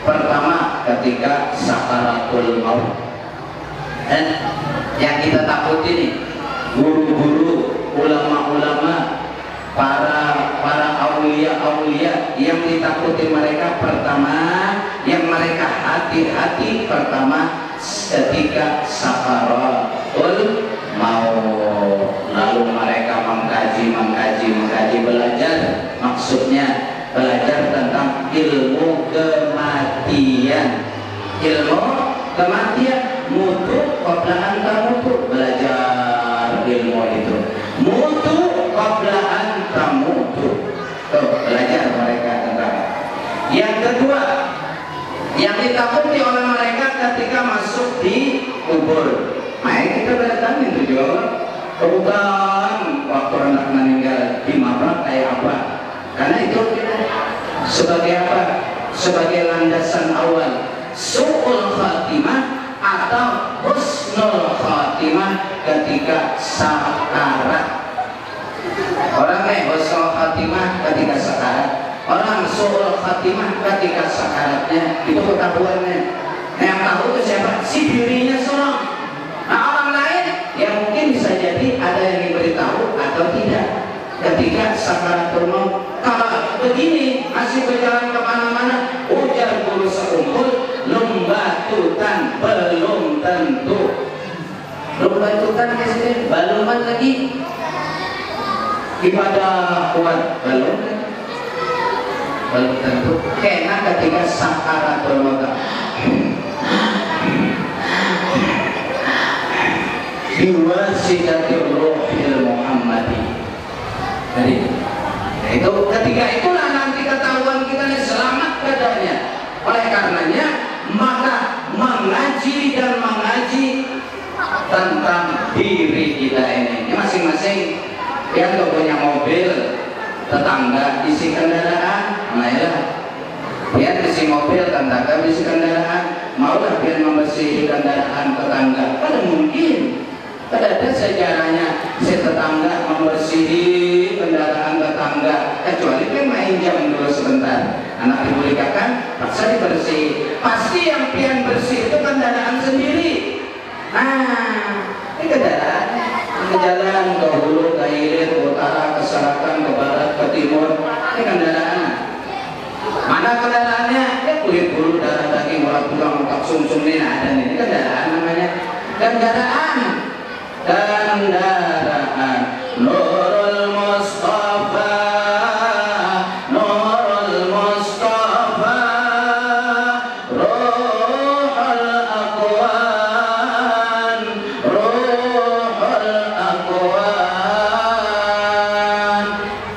pertama ketika sakaratul maut. Dan yang kita takut ini guru-guru, ulama-ulama, para aulia yang ditakuti mereka pertama, yang mereka hati-hati pertama ketika sakaratul maut. Lalu mereka mengkaji belajar, maksudnya belajar tentang ilmu kematian. Mutu qabla an tamutu, belajar ilmu itu. Mutu qabla an tamutu. Belajar mereka tentang. Yang kedua, yang ditakuti oleh mereka ketika masuk di kubur. Mari kita bertanya itu juga, kebukaan waktu anak meninggal di mabrak kayak apa? Karena itu sebagai apa? Sebagai landasan awal su'ul khatimah atau husnul khatimah ketika sakarat. Orang husnul khatimah ketika sakarat, orang su'ul khatimah ketika sakaratnya, itu ketahuannya. Nah, yang tahu itu siapa? Si dirinya seorang. Nah, orang lain yang mungkin bisa jadi ada yang diberitahu atau tidak ketika sakaratul maut. Kalau begini masih berjalan kemana-mana, ujar guru sekumpul, lumbatutan belum tentu. Lumbatutan kesini baluman lagi ibadah kuat belum tentu. Karena ketika sakaratul maut biwasitatir ruhil Muhammadi. Jadi itu ketika itulah nanti ketahuan kita ini selamat keadaannya. Oleh karenanya maka mengaji tentang diri kita ini masing-masing. Yang punya mobil, tetangga isi kendaraan, nah ya, biar isi mobil, tetangga isi kendaraan, maulah biar membersih kendaraan tetangga. Kan mungkin ada sejarahnya si tetangga membersihi kendaraan tetangga, kecuali kan main jam dulu sebentar, anak ibu kan paksa dibersih. Pasti yang pian bersih itu kendaraan sendiri. Nah, ini kendaraan ke jalan, ke hulu, ke hilir, ke utara, ke selatan, ke barat, ke timur, ini kendaraan. Mana kendaraannya? Ya kulit bulu, darah daging, orang tulang, sungsung ini ada nih kendaraan namanya kendaraan Nurul Mustafa Ruhul Aqwan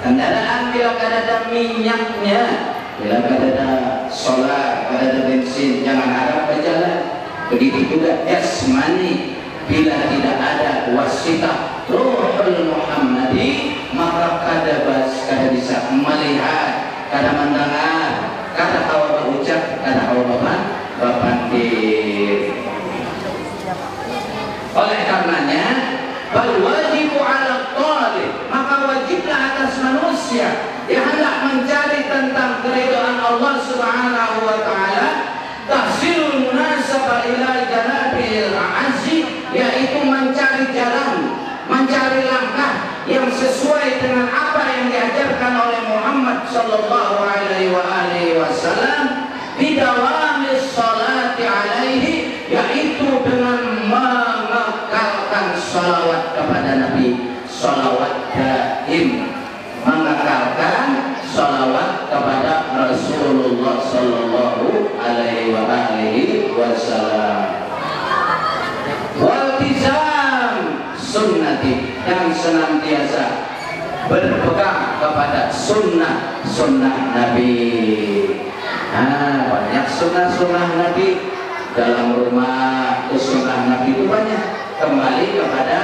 kendaraan bila ada minyaknya, bila ada solar, ada bensin, jangan harap berjalan. Begitu juga jasmani, bila tidak ada wasitah Ruhul Muhammadi, maka kada bisa melihat, kada mendengar, kada tahu berucap, kada tahu berpikir. Oleh karenanya, bal wajibu ala talib, maka wajiblah atas manusia yang hendak mencari tentang keridhaan Allah Subhanahu wa taala, tahsilul munasabah ila janabil azzi, yaitu mencari jalan, mencari langkah yang sesuai dengan apa yang diajarkan oleh Muhammad sallallahu alaihi wasallam, bidawamis salati alaihi, yaitu dengan mengekalkan salawat kepada Nabi, salawat daim, mengekalkan salawat kepada Rasulullah sallallahu alaihi wasallam, waltizam sunnati, dan senantiasa berpegang kepada sunnah Nabi. Banyak sunnah Nabi dalam rumah, sunnah Nabi itu banyak. Kembali kepada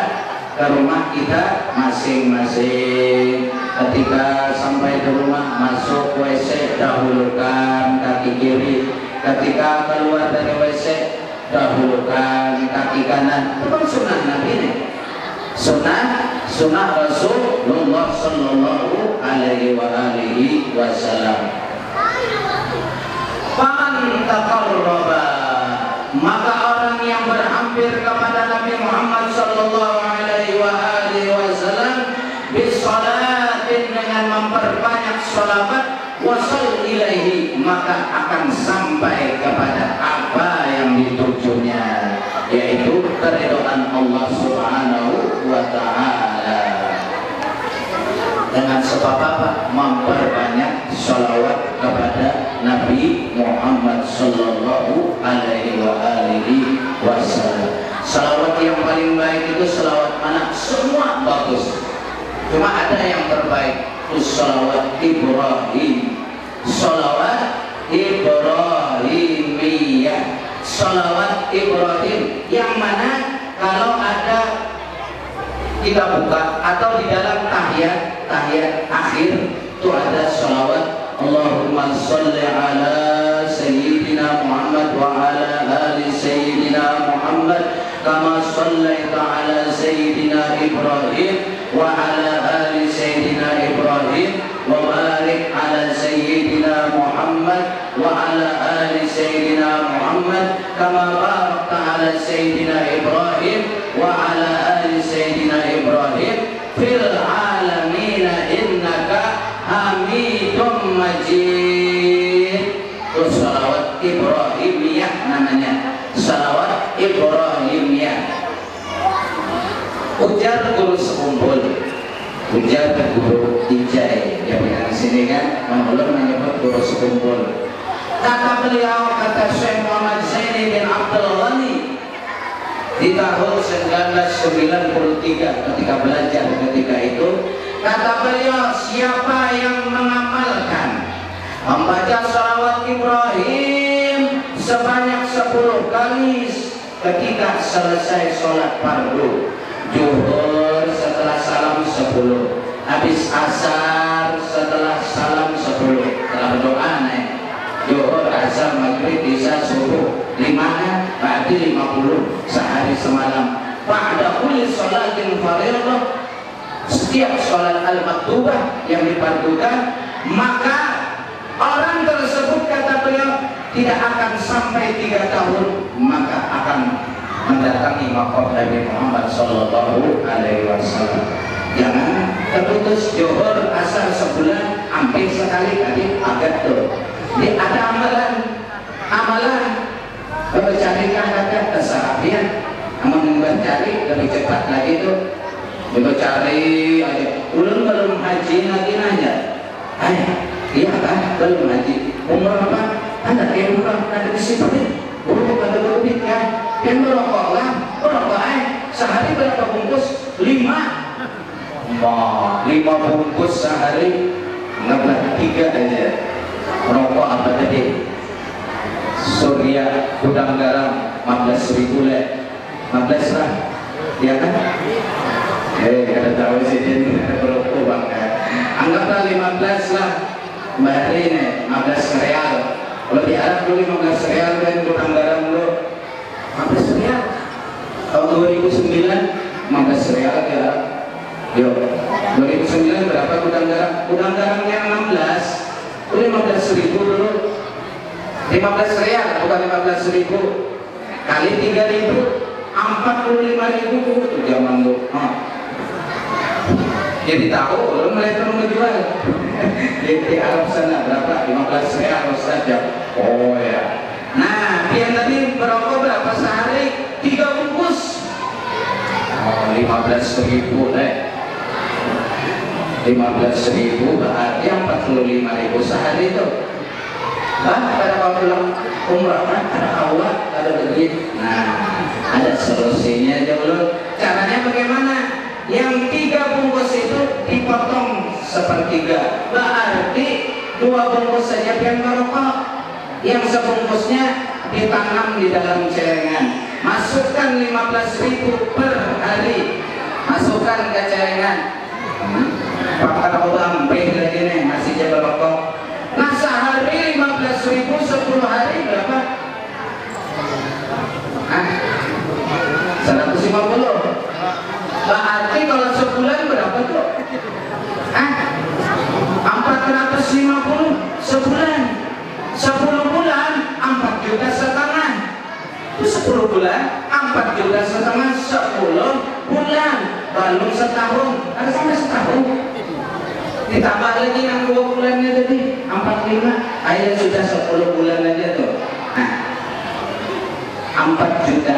ke rumah kita masing-masing. Ketika sampai di rumah, masuk WC, dahulukan kaki kiri. Ketika keluar dari WC, dahulukan kaki kanan. Itu sunnah Nabi ini. Sunnah Rasulullah sallallahu alaihi wasallam. Faman taqarraba, maka orang yang berhampir kepada Nabi Muhammad sallallahu alaihi wasallam bisalatin, dengan memperbanyak salawat, wasal ilaihi, maka akan sampai kepada apa yang ditujunya, yaitu keridhaan Allah Subhanahu wa taala. Dengan sebab apa? Memperbanyak salawat kepada Nabi Muhammad sallallahu alaihi wasallam. Salawat yang paling baik itu salawat mana? Semua bagus, cuma ada yang terbaik, itu salawat Ibrahim, salawat Ibrahimiyah, salawat Ibrahim, yang mana kalau ada kita buka atau di dalam tahiyat akhir itu ada salawat Allahumma salli ala Sayyidina Muhammad wa ala ali Sayyidina Muhammad kama sallaita ala Sayyidina Ibrahim wa ala ali Sayyidina Ibrahim wa barik ala Sayyidina Muhammad wa ala ali Sayyidina Muhammad kama barakta ala Sayyidina Ibrahim wa ala ali Sayyidina Ibrahim fil alamina innaka hamidum majid. Itu salawat Ibrahimiyah namanya, salawat Ibrahimiyah. Ujar guru sekumpul, ujar guru Ijai, yang di sini kan mengulang menyebut guru sekumpul. Kata beliau, kata Syekh Muhammad Zaini bin Abdul Ghani di tahun 1993 ketika belajar ketika itu, kata beliau, siapa yang mengamalkan membaca salawat Ibrahim sebanyak 10 kali ketika selesai sholat fardu, zuhur setelah salam 10, habis asar setelah salam 10, setelah berdoa naik zuhur, asar, maghrib, isya, subuh, 5-nya berarti 50 sehari semalam. Ba'da kulli sholatin fardhah, setiap sholat al-maktubah yang difardukan, maka orang tersebut, kata beliau, tidak akan sampai 3 tahun maka akan mendatangi maqam Nabi Muhammad sallallahu alaihi wasallam. Jangan terputus zuhur, asar sebulan, hampir sekali tadi agak tuh. Jadi ada amalan membaca hebat lagi tuh. Kita cari aja. Belum haji lagi nanya. Iya kan? Belum haji. Umrah apa? Ada yang umrah ada di sini. Ada lebih kan? Yang merokok lah, merokok sehari berapa bungkus? 5. 5 bungkus sehari. Nggak 3 aja. Merokok apa tadi? Surya gudang garam 15.000 le. 15 lah. Ya kan? Kada tahu sih dia ada berapa bang. Anggaplah 15 lah. Bahari ini 15 real. Kalau di Arab dulu 15 real dan gudang garam dulu 15 real. Tahun 2009 15 real di Arab. Yo, 2009 berapa gudang garam? Gudang garamnya 16. Itu 15.000 dulu. 15 real bukan 15.000 kali 3.000 45.000 tuh zaman dulu. Jadi tahu lo mereka menjual di Arab sana berapa? 15 real saja. Oh ya. Nah, dia tadi merokok berapa sehari? 3 bungkus. 15.000 deh. 15.000 berarti 45.000 sehari itu. Pada waktu umrah ada awal, ada begitu. Nah, ada solusinya dulu. Caranya bagaimana? Yang 3 bungkus itu dipotong sepertiga. Berarti 2 bungkus saja yang merokok. Yang sebungkusnya ditanam di dalam celengan. Masukkan 15.000 per hari. Masukkan ke celengan. Pakai obat lagi nih masih jadi merokok. Nah sehari 15.000 10 hari berapa? 150. Berarti kalau sebulan berapa tuh? 450 sebulan. 10 bulan 4,5 juta. Itu 10 bulan 4,5 juta 10 bulan belum setahun. Ada sampai setahun. Ditambah lagi yang 2 bulannya tadi 45, ayo sudah 10 bulan aja tuh. Nah, 4 juta.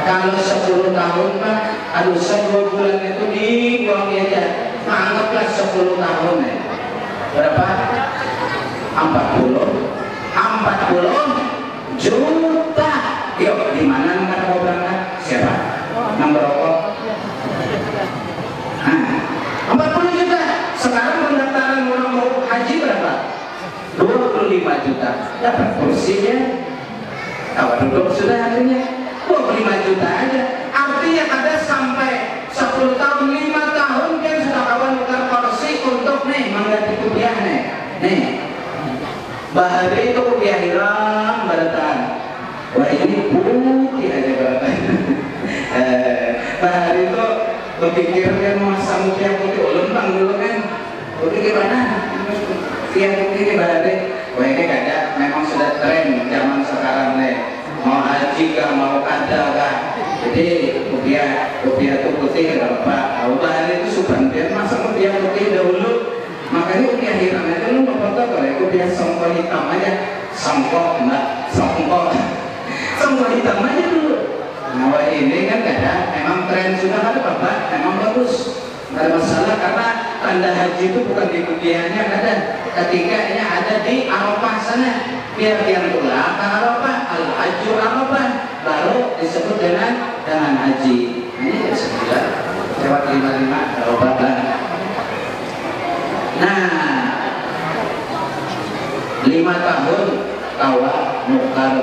Kalau 10 tahun Pak, aduh 2 bulan itu dibuang aja. Nah, anggaplah 10 tahun ya. Berapa? 40 juta. Yuk, di mana nggak mau berangkat? Siapa? Yang merokok? 40 juta. Sekarang pendaftaran orang mau haji berapa? 25 juta. Dapat kursinya. Awal duduk sudah artinya 25 juta aja. Artinya ada sampai 10 tahun, 5 tahun kan sudah kawan tukar kursi untuk nih mengganti kuliah nih. Bahari itu kuliah hilang baratan. Wah ini putih aja baratan. Bahari itu berpikirkan masa mulia putih ulun bang dulu kan. Putih gimana? Tiap putih ini Bahari. Wah ini kada, memang sudah tren zaman sekarang nih. Mau haji kah, mau kada kah. Jadi kuliah itu putih apa? Bahari itu subhanallah masa kuliah putih dahulu. Makanya kuliah hitam itu lu nggak foto kalau ya kuliah songkok hitam aja, songkok hitam aja dulu. Nah ini kan ada, memang tren sudah ada bapak, memang bagus. Nggak ada masalah karena tanda haji itu bukan di kuliahnya ada, ketikanya ada di Arafah sana. Biar tulah ke Arafah, al-hajju Arafah, baru disebut dengan haji. Ini 9 lewat 55 Arafah. Nah 5 tahun tawa nukar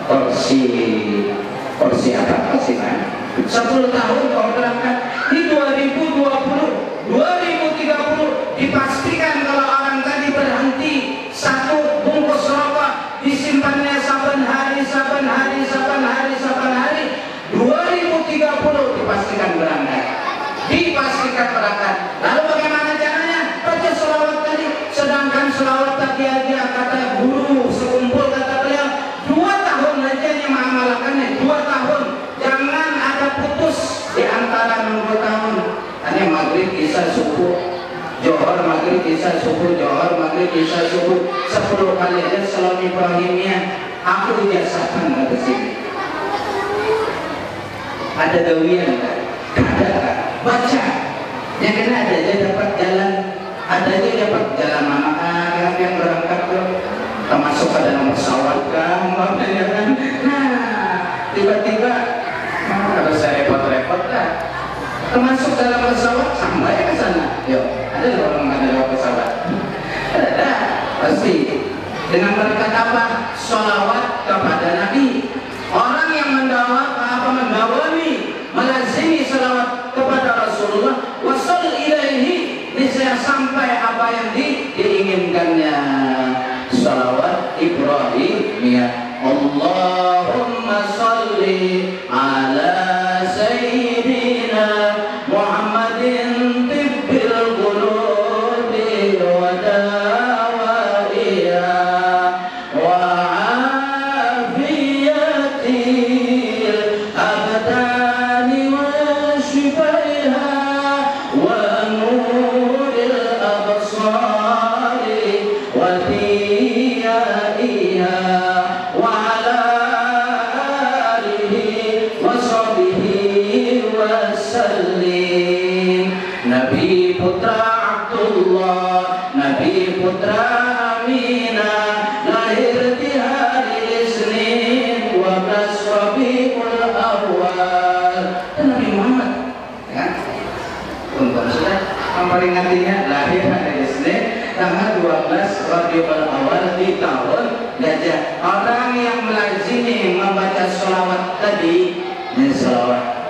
kursi apa kursi kan 10 tahun kau berangkat di 2020 dipastikan kalau orang tadi berhenti 1 bungkus rokok disimpannya saban hari 2030 dipastikan berangkat lalu bagaimana caranya? Baca selawat tadi, sedangkan selawat tadi aja kata guru sekumpul kata beliau 2 tahun aja yang mengamalkannya 2 tahun, jangan ada putus di antara 2 tahun. Ini maghrib isya subuh, johor maghrib isya subuh, johor maghrib isya subuh 10 kali aja salam Ibrahimnya aku ijazahkan ke sini. Ada gawian kan? Ada kan? Baca. Yang kena ada aja dapat jalan, ada aja dapat jalan mana Arab yang berangkat tuh, termasuk ke dalam pesawat kan, makanya kan. Nah, tiba-tiba harus saya repot-repot lah. Termasuk dalam pesawat sampai ke sana. Yuk, ada orang ada dalam pesawat. Ada, pasti. Dengan berkat apa? Sholawat kepada Nabi. Orang yang mendawami, melazimi sholawat kepada Rasulullah, wasal ilaihi, bisa sampai apa yang diinginkannya. Sholawat Ibrahimiyah. Allahumma sholli ala sayyidina Muhammadin tibbil qulubi wa dawaiha wa afiyatil abdani wa shifaiha wa nuril absari wa diyaiha wa ala alihi wa sahbihi wa sallim. Nabi putra Abdullah, Nabi putra Aminah, lahir di hari Isnin 12 Rabiul Awal. Nabi Muhammad, kan? Untuk sudah memperingatinya lahir hari Isnin tanggal 12 Rabiul Awal di tahun Gajah. Orang yang melazimi membaca sholawat tadi, ini sholawat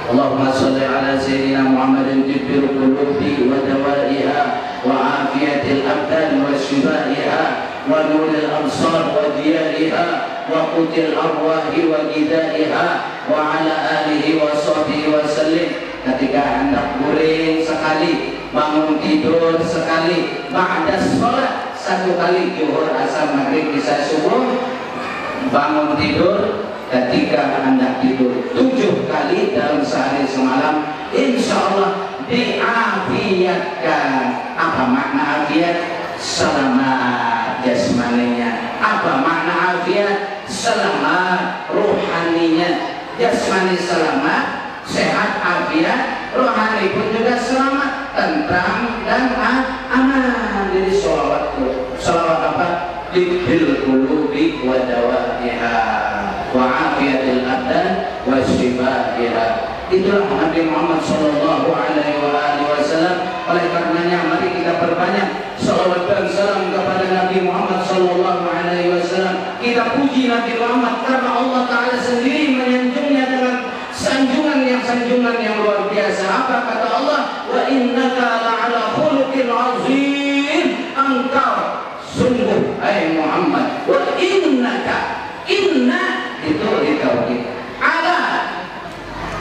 Allahumma sholli ala sayyidina Muhammadin tibbil qulubi wa dawaiha wa afiyatil abdan wa shifaiha wa nuril absar wa diyariha wa qutil arwahi wa gidaiha wa ala alihi wa sahbihi wa sallim. Ketika hendak guring sekali, bangun tidur sekali, ba'da sholat satu kali, zuhur, asar, maghrib, isya, subuh, bangun tidur ketika hendak tidur 7 kali dalam sehari semalam, insya Allah diafiatkan. Apa makna afiat? Selamat jasmaninya. Apa makna afiat? Selamat rohaninya. Jasmani selamat, sehat afiat, rohani pun juga selamat, tentram dan aman. Jadi sholawat itu, sholawat apa? Tibbil qulubi wa dawaiha wa afiyatil abdan wa shifaiha. Itulah Nabi Muhammad sallallahu alaihi wasallam. Oleh karenanya mari kita perbanyak salawat dan salam kepada Nabi Muhammad sallallahu alaihi wasallam. Kita puji Nabi Muhammad karena Allah Ta'ala sendiri menyanjungnya dengan sanjungan yang luar biasa. Apa kata Allah? Wa innaka la'ala khuluqin azim. Engkau sungguh hai Muhammad, wa innaka, inna itu ditauhid, ala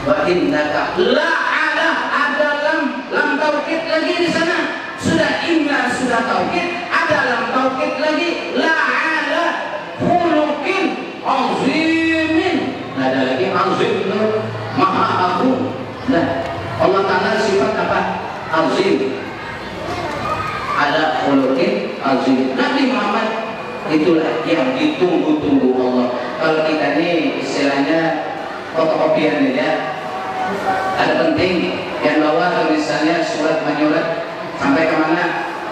wa innaka la ala, ada lam tauhid lagi di sana. Sudah inna sudah tauhid, ada lam tauhid lagi, la ala khuluqin azimin, ada lagi azim itu maha agung. Nah, Allah Ta'ala sifat apa? Azim, ada khuluqin azim. Nabi Muhammad itulah yang ditunggu-tunggu Allah. Kalau kita ini istilahnya fotokopian ya, ada penting yang bawa misalnya surat menyurat sampai kemana?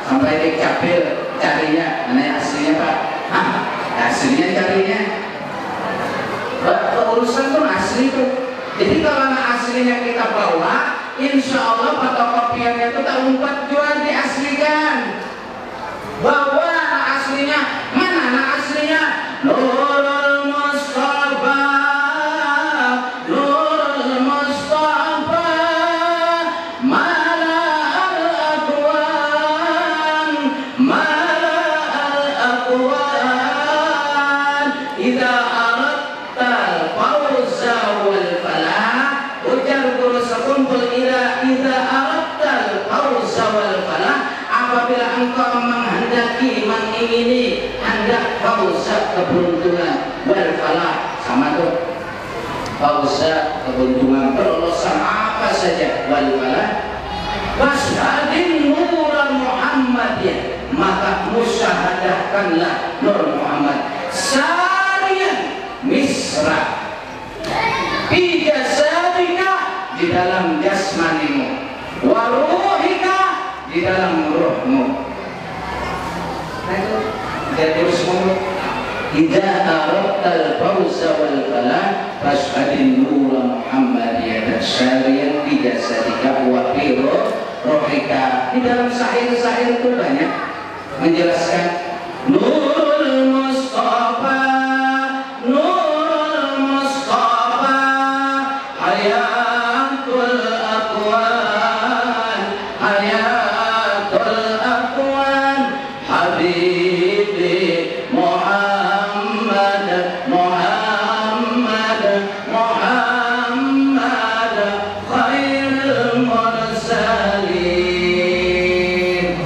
Sampai di capil carinya, mana aslinya Pak? Hah? Aslinya carinya. Urusan tuh asli tuh. Jadi kalau aslinya kita bawa, insya Allah fotokopiannya itu tak umpat jual diaslikan. Bawa aslinya, mana aslinya? Nurul Mustafa, Nurul Mustafa, Mala al-Aqwan, Mala al-Aqwan. Idza aradta al-fawza wal falah, ujar guru sekumpul idza aradta al-fawza wal falah, apabila engkau mengingini hendak fauza keberuntungan, wal falah sama tuh, fauza keberuntungan, kelolosan apa saja, wal falah, wasyhadin nuran Muhammadiyah, maka musyahadahkanlah nur Muhammad sarian misra bijasad dalam jasmanimu, wa ruhika di dalam ruhmu. Nah itu jadi semua. Idza aradtal fawza wal falah fashhadin nura Muhammadiyatan syariyan bi jasadika wa fi ruhika. Di dalam syair-syair itu banyak menjelaskan Nurul Mustafa, Nurul Mustafa, hayatul aqwan, hayatul aqwan, habibi Muhammad, Muhammad, Muhammad, khairul mursalin,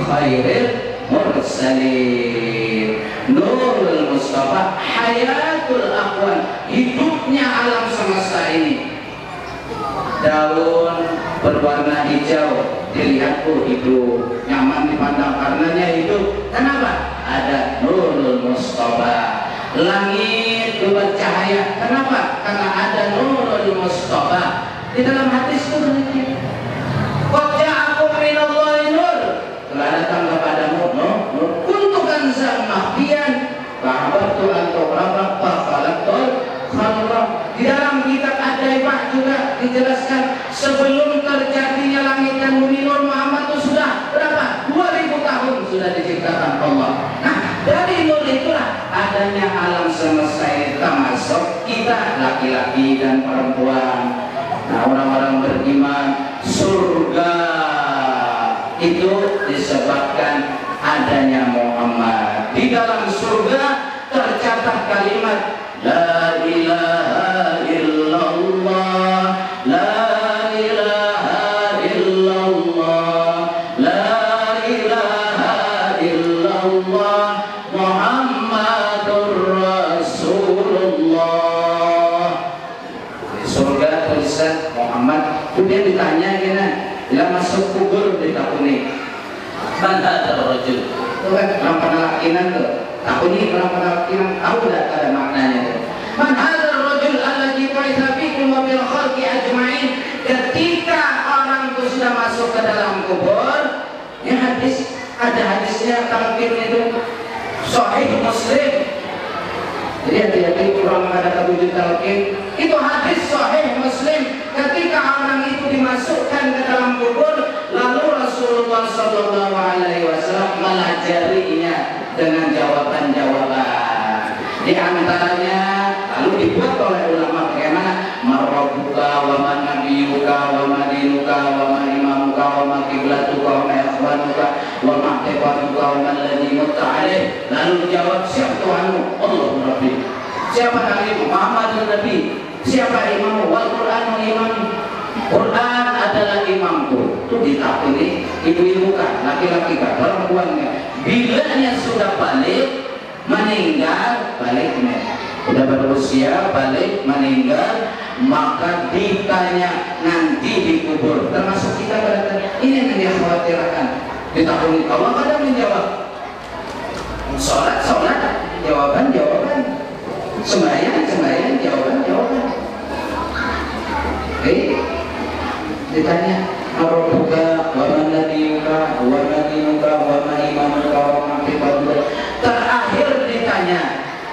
khairul mursalin. Nurul Mustafa, hayatul aqwan, hidupnya alam semesta ini. Daun berwarna hijau dilihat hidup, nyaman dipandang karenanya hidup. Kenapa? Ada Nurul Mustafa. Langit bercahaya. Kenapa? Karena ada Nurul Mustafa. Di dalam hadis itu begitu. Qad ja'akum minallahi nur. Telah datang kepadamu nur. Kuntu kanzan mahfiyan fa'abartu an tu'rafa fa'khalaqtul khalqa. Di dalam kitab Ad-Daifah juga dijelaskan sebelum terjadinya langit dan bumi Nur Muhammad itu sudah berapa? 2000 tahun sudah diciptakan Allah. Nah, dari nur itulah adanya alam semesta ini, termasuk kita laki-laki dan perempuan. Nah, orang-orang beriman, surga itu disebabkan adanya Muhammad. Di dalam surga tercatat kalimat La ilaha illallah, La ilaha illallah, La ilaha illallah, Muhammadur Rasulullah. Di surga tulisan Muhammad. Kemudian ditanya gini, bila masuk kubur ditakuni, mana ada rajul? Itu kan orang penalakinan tuh. Takuni orang penalakinan, tahu tidak ada maknanya tuh. Man hadzal rajul alladzi bu'itsa fikum wa bil khalqi ajma'in. Ketika orang itu sudah masuk ke dalam kubur, ya hadis, ada hadisnya talqin itu Sahih Muslim. Jadi hati-hati orang ada wujud talqin. Itu hadis Sahih Muslim. Ketika orang itu dimasukkan ke dalam kubur, lalu Rasulullah SAW melajarinya dengan jawaban-jawaban. Di antaranya lalu dibuat oleh ulama bagaimana marabbuka wa man nabiyuka wa madinuka wa ma imamuka wa ma qiblatuka wa ma ikhwanuka wa ma taqatuka wa ma alladhi mutta alaih. Lalu jawab, siapa Tuhanmu? Allah Rabbi. Siapa nabimu? Muhammadun Nabi. Siapa imammu? Wal Qur'anu imam. Quran adalah imamku. Itu ditakuni ibu-ibu kan, laki-laki kan, perempuannya. Bilanya sudah balik, meninggal, baliknya. Sudah berusia, balik, meninggal, maka ditanya nanti dikubur. Termasuk kita berkata, ini yang dia khawatirkan. Ditakuni Allah kadang menjawab. Sholat, jawaban. Sembahyang, jawaban. Ditanya Rabbuka wa man nabiyuka wa madinuka wa ma imamuka wa ma qiblatuka. Terakhir ditanya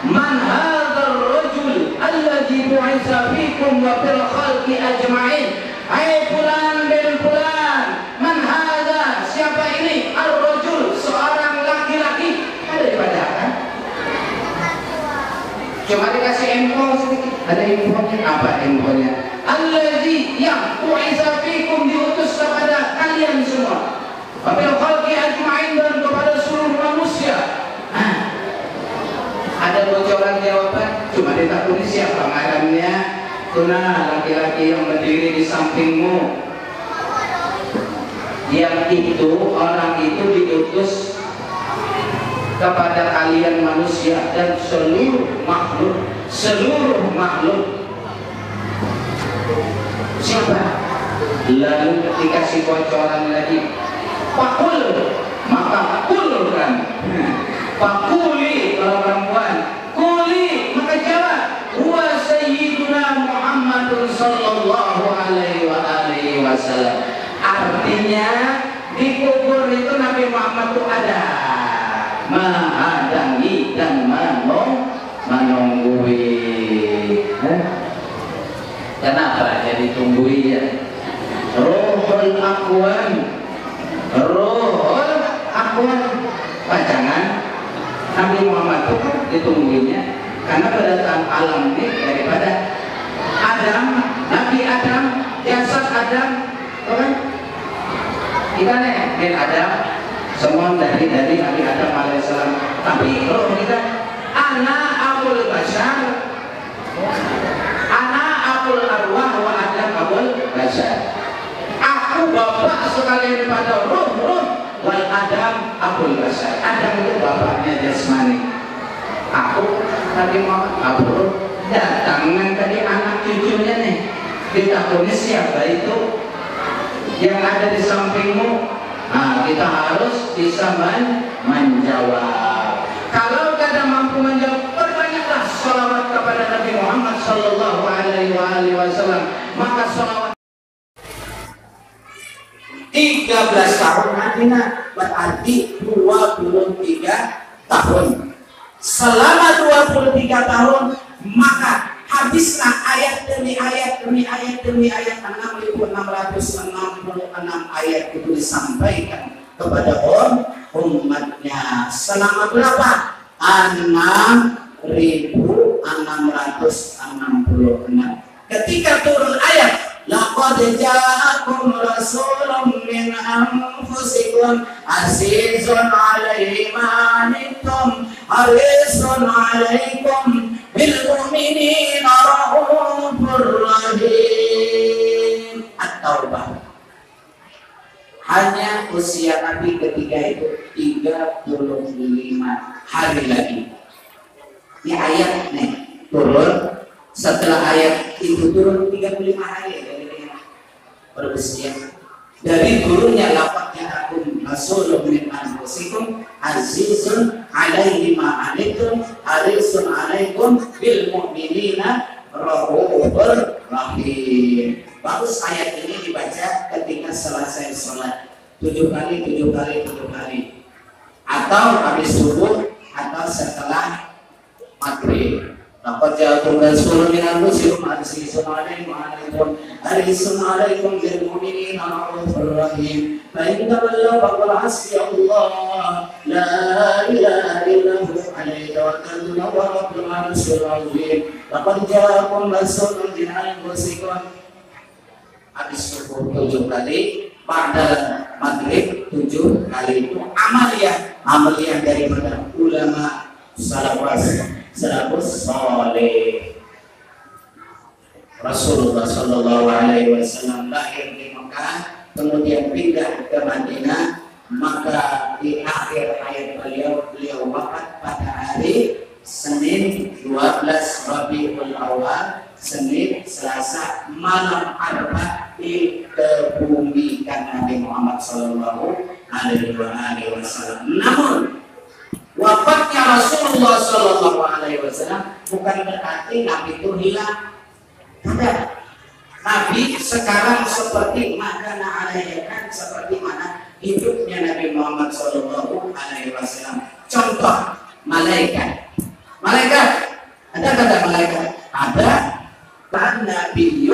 man hadzal rajul alladzi bu'itsa fikum wa fil khalqi ajma'in. Hai fulan bin fulan, man hadza? Siapa ini? Ar-rajul, seorang laki-laki. Ada dibacakan. Cuma dikasih info sedikit. Ada infonya. Apa infonya? Allazi yang bu'itsa fikum, diutus kepada kalian semua. Wa fil khalqi ajma'in, dan kepada seluruh manusia. Ada bocoran jawaban, cuma ditakuni siapa ngaramnya. Tuna laki-laki yang berdiri di sampingmu. Yang itu, orang itu diutus kepada kalian manusia dan seluruh makhluk. Siapa? Lalu dikasih bocoran lagi. Pakul, maka kulkan. Pakuli kalau perempuan, kuli maka jawab. Huwa sayyiduna Muhammadun sallallahu alaihi wa alihi Muhammad itu ada menghadangi dan menunggui. Kenapa jadi tunggui ya? Ruhul Aqwan, Ruhul Aqwan. Pajangan Nabi Muhammad itu kan ditungguinya karena kedatangan alam ini daripada Adam, Nabi Adam, jasad Adam, kan? Kita nih bin Adam, semua dari Nabi Adam alaihissalam. Tapi roh kita, ana abul bashar, ana abul arwah wa Adam abul bashar. Aku bapak sekalian pada roh, wal Adam abul bashar. Adam itu bapaknya jasmani. Aku Nabi Muhammad abul datangan tadi anak cucunya nih. Ditakuni siapa itu yang ada di sampingmu? Nah, kita harus bisa menjawab. Kalau tidak mampu menjawab, perbanyaklah sholawat kepada Nabi Muhammad Sallallahu Alaihi Wasallam. Maka sholawat 13 tahun Madinah berarti 23 tahun. Selama 23 tahun maka habislah ayat demi ayat demi ayat demi ayat 6.666 ayat itu disampaikan kepada umatnya selama berapa? 6.666. Ketika turun ayat laqad ja'akum rasulun min anfusikum azizun 'alaihi ma 'anittum harisun 'alaikum bil mu'minina raufur rahim. At-Taubah. Hanya usia Nabi ketika itu 35 hari lagi. Ini ayat nih turun. Setelah ayat itu turun 35 hari berusia dari turunnya lafadznya akum rasulun min anfusikum azizun 'alaihi ma 'anittum harisun 'alaikum bil mu'minina raufur rahim. Bagus ayat ini dibaca ketika selesai sholat 7 kali atau habis subuh atau setelah maghrib. Laqad ja'akum rasulun min anfusikum azizun 'alaihi ma 'anittum harisun 'alaikum bil mu'minina raufur rahim. Fa in tawallaw faqul hasbiyallah la ilaha illa hu 'alaihi tawakkaltu wa rabbul 'arsyil 'azim. Laqad ja'akum rasulun min anfusikum. Habis subuh 7 kali, pada maghrib 7 kali. Itu amaliyah daripada ulama salafus saleh. Rasulullah Sallallahu Alaihi Wasallam lahir di Mekah, kemudian pindah ke Madinah. Maka di akhir hayat beliau wafat pada hari Senin 12 Rabiul Awal, Senin Selasa malam Arafah dikebumikan Nabi Muhammad Sallallahu Alaihi Wasallam. Namun wafatnya Rasulullah Sallallahu Alaihi Wasallam bukan berarti Nabi itu hilang. Tidak. Nabi sekarang seperti mana alaikan, seperti mana hidupnya Nabi Muhammad Sallallahu Alaihi Wasallam. Contoh malaikat. Ada kata malaikat? Ada. Nabiyyu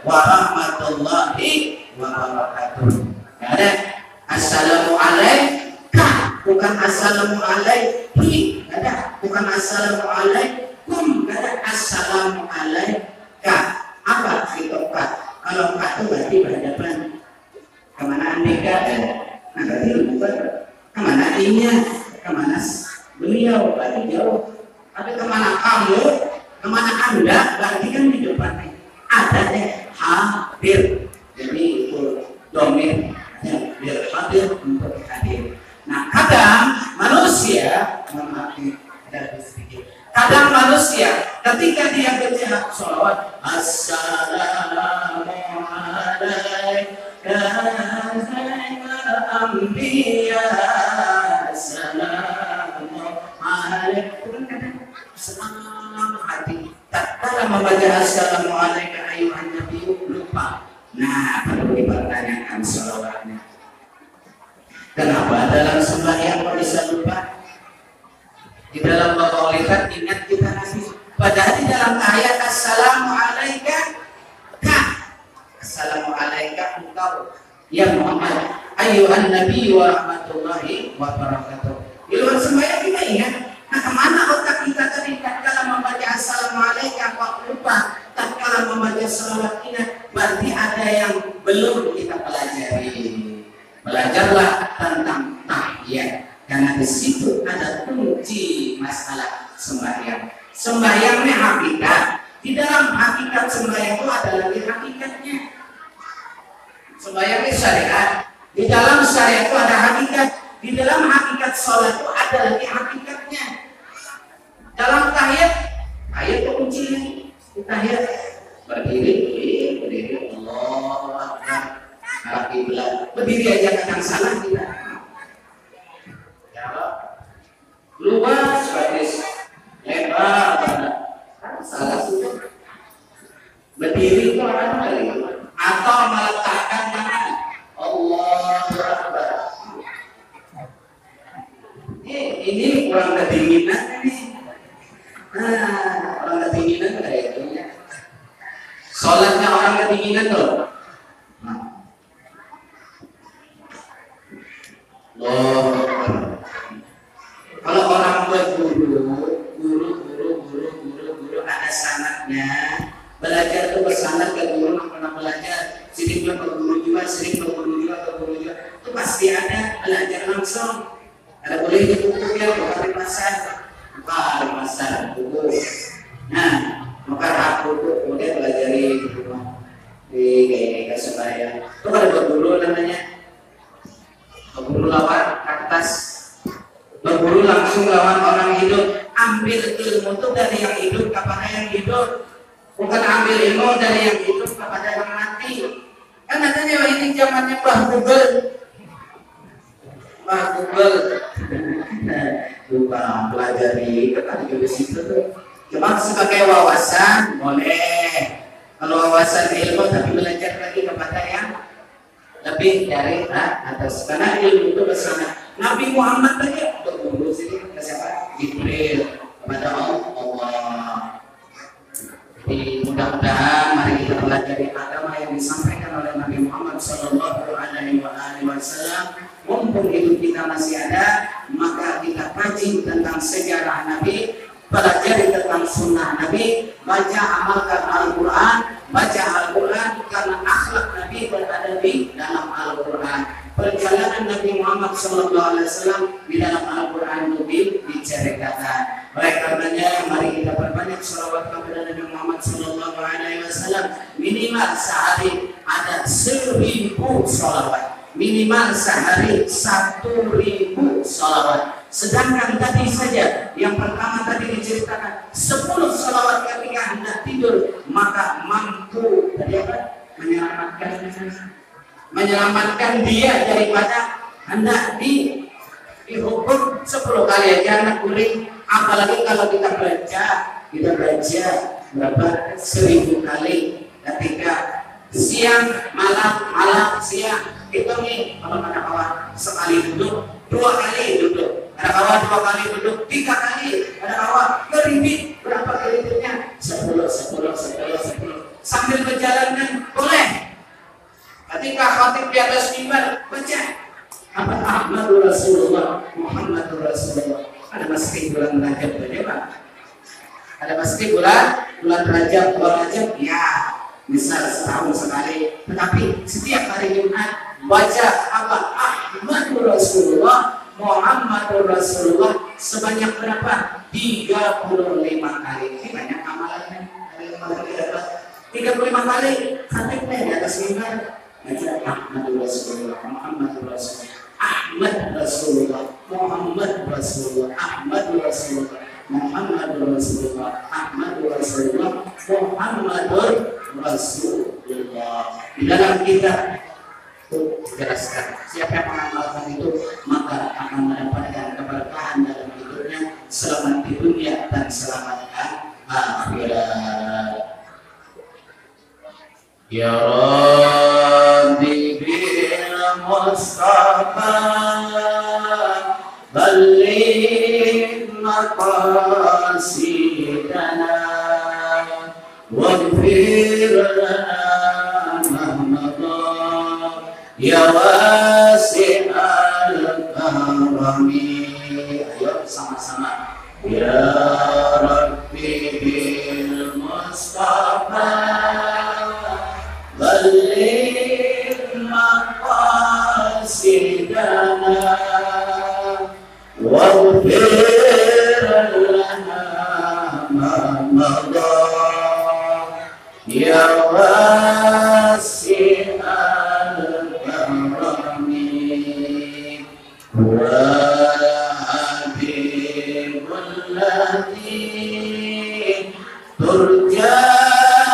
wa rahmatullahi wa barakatuh. Ada. Assalamu alaika. Bukan assalamu alaihi, ada. Bukan assalamu alaikum, ada. Assalamu alaika. Apa itu Kak? Kalau Kak itu berarti berhadapan. Kemana Andika? Nah berarti bukan. Kemana inya? Kemana beliau? Berarti jauh. Tapi kemana kamu? Kemana Anda? Berarti kan di depannya. Ada hadir. Jadi itu domain hadir untuk hadir. Nah, kadang manusia ketika dia baca sholawat assalamu alaika anbiya assalamu alaikum senang hati tak kala membaca assalamu alaika ayuhan nabiyyu lupa. Nah, perlu dipertanyakan sholawatnya. Kenapa Kenapa dalam sembahyang kok bisa lupa? Di dalam qaulika ingat kita Nabi. Padahal di dalam ayat Assalamualaikum Assalamualaikum engkau ya Muhammad ayyuhan nabi wa rahmatullahi wa barakatuh. Di luar sembahyang kita ingat. Nah, kemana otak kita tadi tatkala membaca Assalamualaikum kok lupa? Tatkala membaca selawat ingat, berarti ada yang belum kita pelajari. Belajarlah tentang tahiyat, karena di situ ada kunci masalah sembahyang. Sembahyangnya hakikat. Di dalam hakikat sembahyang itu ada lagi hakikatnya. Sembahyangnya syariat. Di dalam syariat itu ada hakikat. Di dalam hakikat sholat itu ada lagi hakikatnya. Dalam tahiyat, tahiyat itu kuncinya. Tahiyat berdiri, Allahu Akbar. Arah kiblat, berdiri aja kadang salah kita. Ya, luas, bagus, lebar, salah sudah. Berdiri itu orang kali, atau meletakkan tangan. Allahu Akbar. Ini kurang kedinginan nih. Orang kedinginan kayak itu. Sholatnya orang kedinginan tuh. Kalau orang berguru ada sanadnya. Belajar itu bersanad ke guru, pernah belajar. Sering berguru juga, ke guru juga. Itu pasti ada belajar langsung. Ada boleh di buku ya, bukan di pasar, buku. Nah, maka aku tuh kemudian pelajari di rumah di kayak sembahyang. Itu ada berguru namanya. Berburu lawan kertas, berburu langsung lawan orang hidup. Ambil ilmu itu dari yang hidup kepada yang hidup, bukan ambil ilmu dari yang hidup kepada yang mati. Kan katanya ini zamannya Mbah Google. Lupa pelajari ketat juga situ tuh. Cuma sebagai wawasan boleh. Kalau wawasan ilmu tapi belajar lagi kepada yang lebih dari atas, karena ilmu itu bersama Nabi Muhammad saja berguru sini ke siapa? Jibril kepada Allah. Jadi mudah-mudahan mari kita pelajari agama yang disampaikan oleh Nabi Muhammad Sallallahu Alaihi Wasallam. Mumpung hidup kita masih ada, maka kita kaji tentang sejarah Nabi, pelajari tentang sunnah Nabi, baca amalkan Al-Quran, baca Al-Quran karena akhlak Nabi berada di dalam Al-Quran. Perjalanan Nabi Muhammad SAW di dalam Al-Quran itu diceritakan. Oleh karenanya mari kita perbanyak shalawat kepada Nabi Muhammad SAW. Minimal sehari ada 1000 shalawat. Minimal sehari 1000 shalawat. Sedangkan tadi saja yang pertama tadi diceritakan 10 shalawat ketika hendak tidur maka mampu menyelamatkan dia daripada hendak dihukum 10 kali aja anak kuring. Apalagi kalau kita baca berapa 1000 kali ketika siang malam siang. Itu nih kalau ada kawan sekali duduk 2 kali duduk, ada kawan 2 kali duduk 3 kali, ada kawan keribit berapa keribitnya 10 sambil berjalan boleh. Ketika khatib di atas mimbar baca Ahmadur Rasulullah Muhammadur Rasulullah. Ada meski bulan Rajab Pak. Ada meski bulan Rajab ya misal setahun sekali, tetapi setiap hari Jumat baca Ahmadur Rasulullah Muhammadur Rasulullah sebanyak berapa? 35 kali. Ini banyak amalannya. 35 kali khatibnya di atas mimbar baca Ahmadur Rasulullah Muhammadur Rasulullah Ahmad Rasulullah Muhammad Rasulullah Ahmad Rasulullah Muhammadur Rasulullah Ahmadur Rasulullah Muhammadur Rasulullah. Di dalam kita jelaskan siapa yang mengamalkan itu maka akan mendapatkan keberkahan dalam hidupnya, selamat di dunia dan selamat akhirat. Ya Rabbi bil Mustafa مقاصدنا واغفر لنا ما مضى يا واسع الكرم. Ayo sama-sama. Ya Rabbi bil Mustafa balligh maqasidana waghfir lana ma madha ya wasi'al karami wa habibul ladzi turja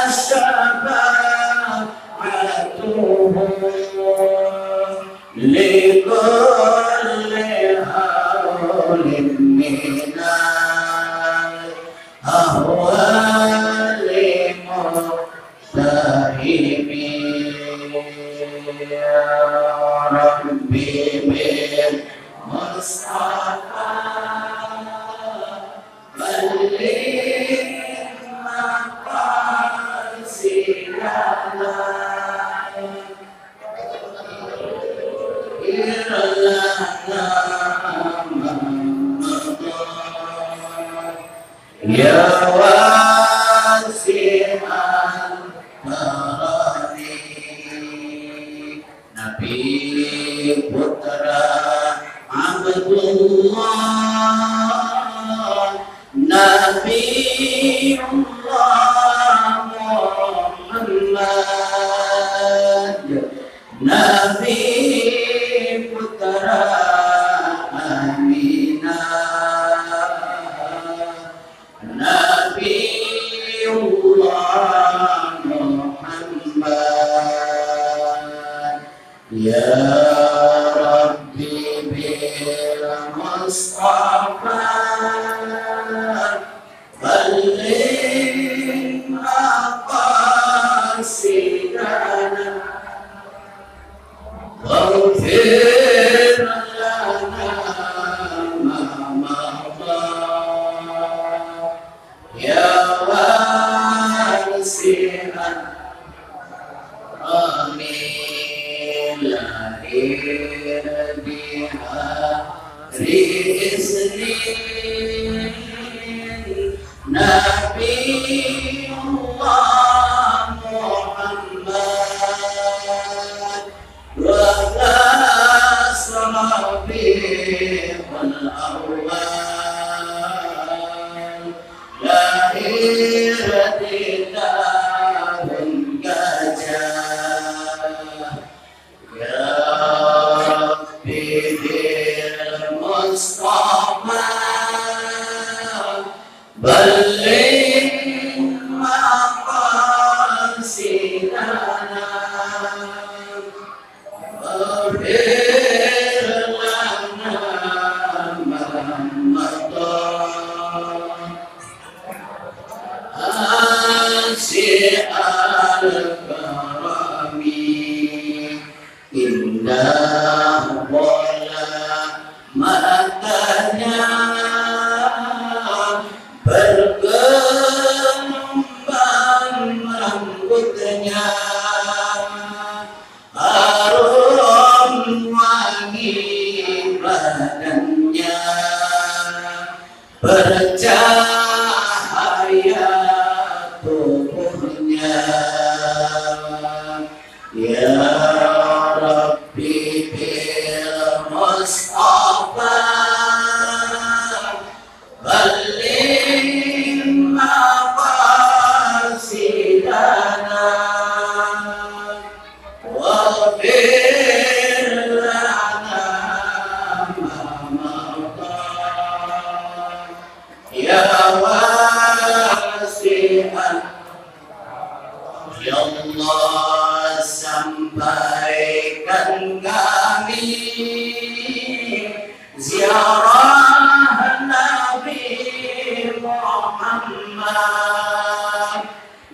syafa'atuhu likulli hawlin minal ahwali muhtahimi ya Rabbi bil Mustafa balligh maqasidana ya wasi'al karami. Nabi putra Abdullah Nabiullah Muhammad Nabi putra Aminah Nabiullah Muhammad ya Rabbi bil Mustafa balligh maqasidana waghfir lana ma madha ya wasi'al amin lahir biha Isnin Nabiullah Muhammad wa asrabiqul awwal lahir di tahun gajah ya Rabbi bil Mustafa balligh maqasidana waghfir lana ma madha wasi'al karami indah bola matanya bergelombang rambutnya harum wangi badannya bercahaya tubuhnya ya Rabbi bil Mustafa balligh maqasidana waghfir lana ma madha ya wasi'al ya Allah sampaikan kami ziarah Nabi Muhammad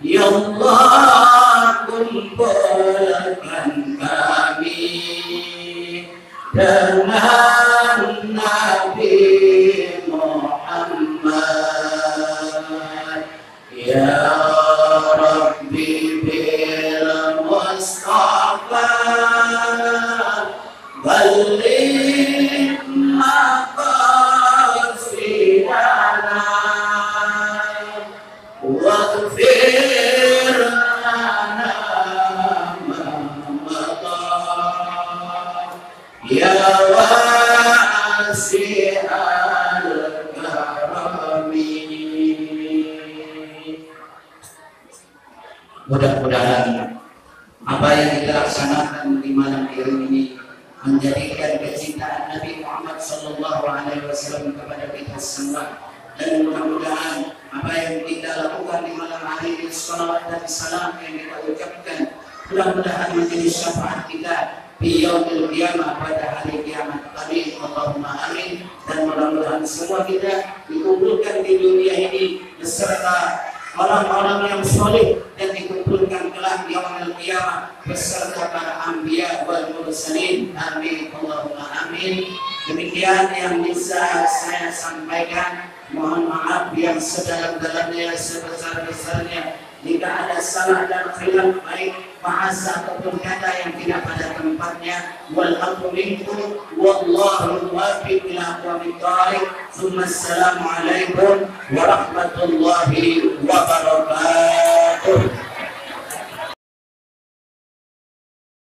ya Allah kumpulkan kami dengan Nabi wasi'al karami. Mudah-mudahan apa yang kita laksanakan di malam hari ini menjadikan kecintaan Nabi Muhammad sallallahu alaihi wasallam kepada kita semua, dan mudah-mudahan apa yang kita lakukan di malam hari ini, salawat dan salam yang kita ucapkan, mudah-mudahan menjadi syafaat kita di yaumil qiyamah, pada hari kiamat. Amin, Allahumma amin. Dan mudah-mudahan semua kita dikumpulkan di dunia ini beserta orang-orang yang soleh, dan dikumpulkan kelak di yaumil qiyamah beserta para anbiya wal mursalin. Amin, Allahumma amin. Demikian yang bisa saya sampaikan. Mohon maaf yang sedalam-dalamnya, sebesar-besarnya jika ada salah dan khilaf, baik bahasa ataupun kata yang tidak pada tempatnya. Walhamdu minkum wallahu muwaffiq ila aqwamit thariq. Assalamualaikum warahmatullahi wabarakatuh.